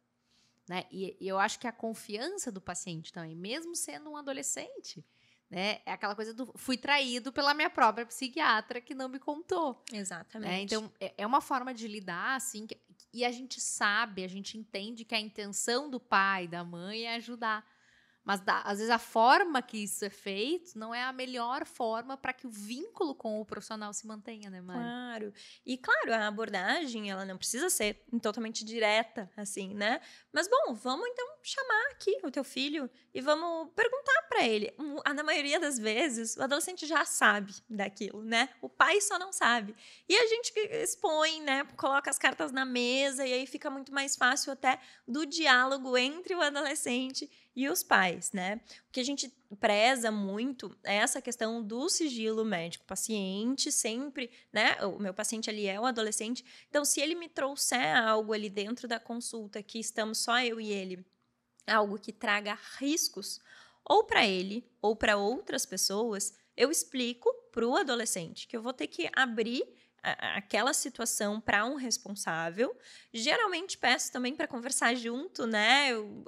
Né? E eu acho que a confiança do paciente também, mesmo sendo um adolescente, né? É aquela coisa do fui traído pela minha própria psiquiatra que não me contou. Exatamente. Né? Então, é uma forma de lidar, assim, e a gente sabe, a gente entende que a intenção do pai, da mãe é ajudar. Mas, às vezes, a forma que isso é feito não é a melhor forma para que o vínculo com o profissional se mantenha, né, Mari? Claro. E, claro, a abordagem, ela não precisa ser totalmente direta, assim, né? Mas, bom, vamos, então, chamar aqui o teu filho e vamos perguntar para ele. Na maioria das vezes, o adolescente já sabe daquilo, né? O pai só não sabe. E a gente expõe, né? Coloca as cartas na mesa e aí fica muito mais fácil até do diálogo entre o adolescente e os pais, né? O que a gente preza muito é essa questão do sigilo médico-paciente, sempre, né? O meu paciente ali é um adolescente, então se ele me trouxer algo ali dentro da consulta que estamos só eu e ele, algo que traga riscos, ou para ele, ou para outras pessoas, eu explico para o adolescente que eu vou ter que abrir aquela situação para um responsável. Geralmente peço também para conversar junto, né? Eu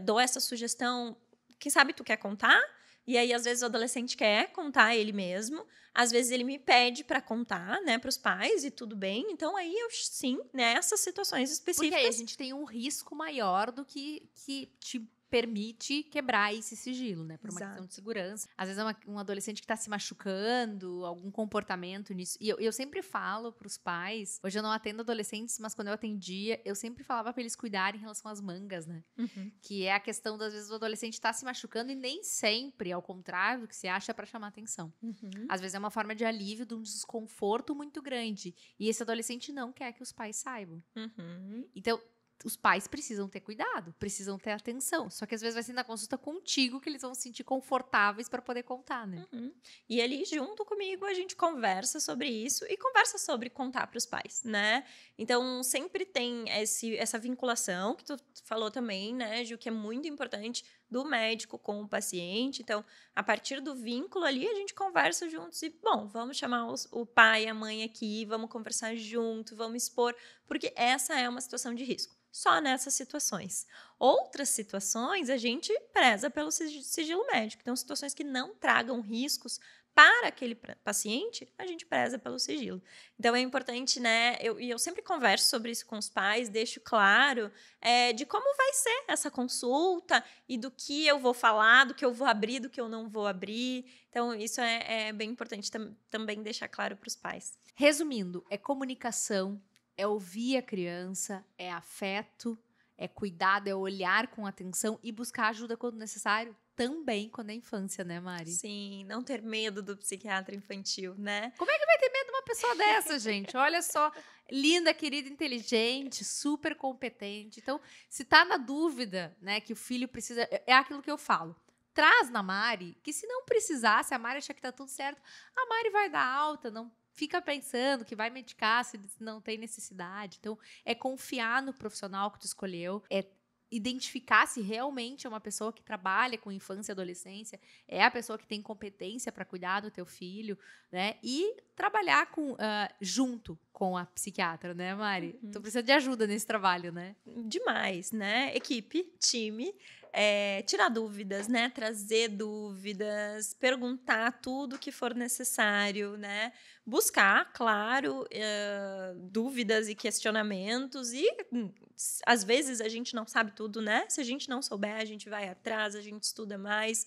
dou essa sugestão, quem sabe tu quer contar? E aí, às vezes, o adolescente quer contar ele mesmo. Às vezes, ele me pede para contar, né, para os pais, e tudo bem. Então, aí, eu, sim, nessas situações específicas... Porque aí a gente tem um risco maior do que te permite quebrar esse sigilo, né? Por uma questão de segurança. Às vezes é um adolescente que tá se machucando, algum comportamento nisso. E eu sempre falo pros pais, hoje eu não atendo adolescentes, mas quando eu atendia, eu sempre falava pra eles cuidarem em relação às mangas, né? Uhum. Que é a questão, às vezes, o adolescente tá se machucando e nem sempre, ao contrário do que se acha, é pra chamar atenção. Uhum. Às vezes é uma forma de alívio de um desconforto muito grande. E esse adolescente não quer que os pais saibam. Uhum. Então, os pais precisam ter cuidado, precisam ter atenção. Só que às vezes vai ser na consulta contigo que eles vão se sentir confortáveis para poder contar, né? E ali, junto comigo, a gente conversa sobre isso e conversa sobre contar para os pais, né? Então, sempre tem essa vinculação que tu falou também, né, Ju, que é muito importante do médico com o paciente. Então, a partir do vínculo ali, a gente conversa juntos e, bom, vamos chamar o pai e a mãe aqui, vamos conversar junto, vamos expor, porque essa é uma situação de risco. Só nessas situações. Outras situações, a gente preza pelo sigilo médico. Então, situações que não tragam riscos para aquele paciente, a gente preza pelo sigilo. Então, é importante, né? Eu sempre converso sobre isso com os pais, deixo claro de como vai ser essa consulta e do que eu vou falar, do que eu vou abrir, do que eu não vou abrir. Então, isso é bem importante também deixar claro para os pais. Resumindo, é comunicação, é ouvir a criança, é afeto, é cuidado, é olhar com atenção e buscar ajuda quando necessário, também quando é infância, né, Mari? Sim, não ter medo do psiquiatra infantil, né? Como é que vai ter medo de uma pessoa dessa, gente? Olha só, linda, querida, inteligente, super competente. Então, se tá na dúvida, né, que o filho precisa, é aquilo que eu falo. Traz na Mari, que se não precisar, se a Mari achar que tá tudo certo, a Mari vai dar alta, não fica pensando que vai medicar se não tem necessidade. Então, é confiar no profissional que tu escolheu, é identificar se realmente é uma pessoa que trabalha com infância e adolescência, é a pessoa que tem competência para cuidar do teu filho, né? E trabalhar junto com a psiquiatra, né, Mari? Tu precisa de ajuda nesse trabalho, né? Demais, né? Equipe, time, tirar dúvidas, né? Trazer dúvidas, perguntar tudo que for necessário, né? Buscar, claro, dúvidas e questionamentos e às vezes a gente não sabe tudo, né? Se a gente não souber, a gente vai atrás, a gente estuda mais.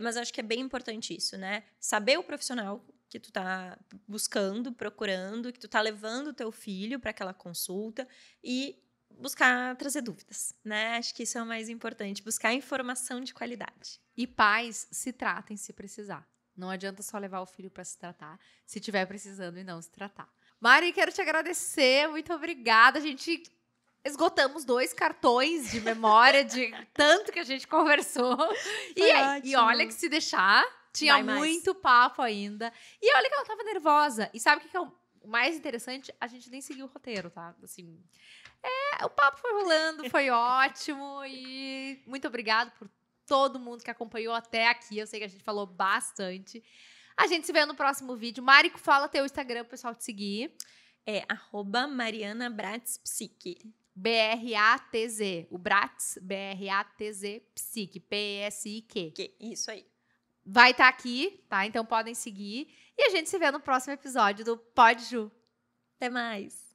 Mas acho que é bem importante isso, né? Saber o profissional que tu tá buscando, procurando, que tu tá levando o teu filho para aquela consulta e buscar trazer dúvidas, né? Acho que isso é o mais importante, buscar informação de qualidade. E pais, se tratem se precisar. Não adianta só levar o filho para se tratar, se estiver precisando e não se tratar. Mari, quero te agradecer, muito obrigada. A gente esgotamos 2 cartões de memória de tanto que a gente conversou. E olha que se deixar, tinha muito papo ainda. E olha que ela tava nervosa. E sabe o que é o mais interessante? A gente nem seguiu o roteiro, tá? Assim, o papo foi rolando, foi ótimo. E muito obrigada por todo mundo que acompanhou até aqui. Eu sei que a gente falou bastante. A gente se vê no próximo vídeo. Mari, fala teu Instagram pro pessoal te seguir. É @MarianaBratzPsique. BRATZ. O Bratz, BRATZ, Psique. PSIQ. Isso aí. Vai estar aqui, tá? Então podem seguir. E a gente se vê no próximo episódio do Pod Ju. Até mais.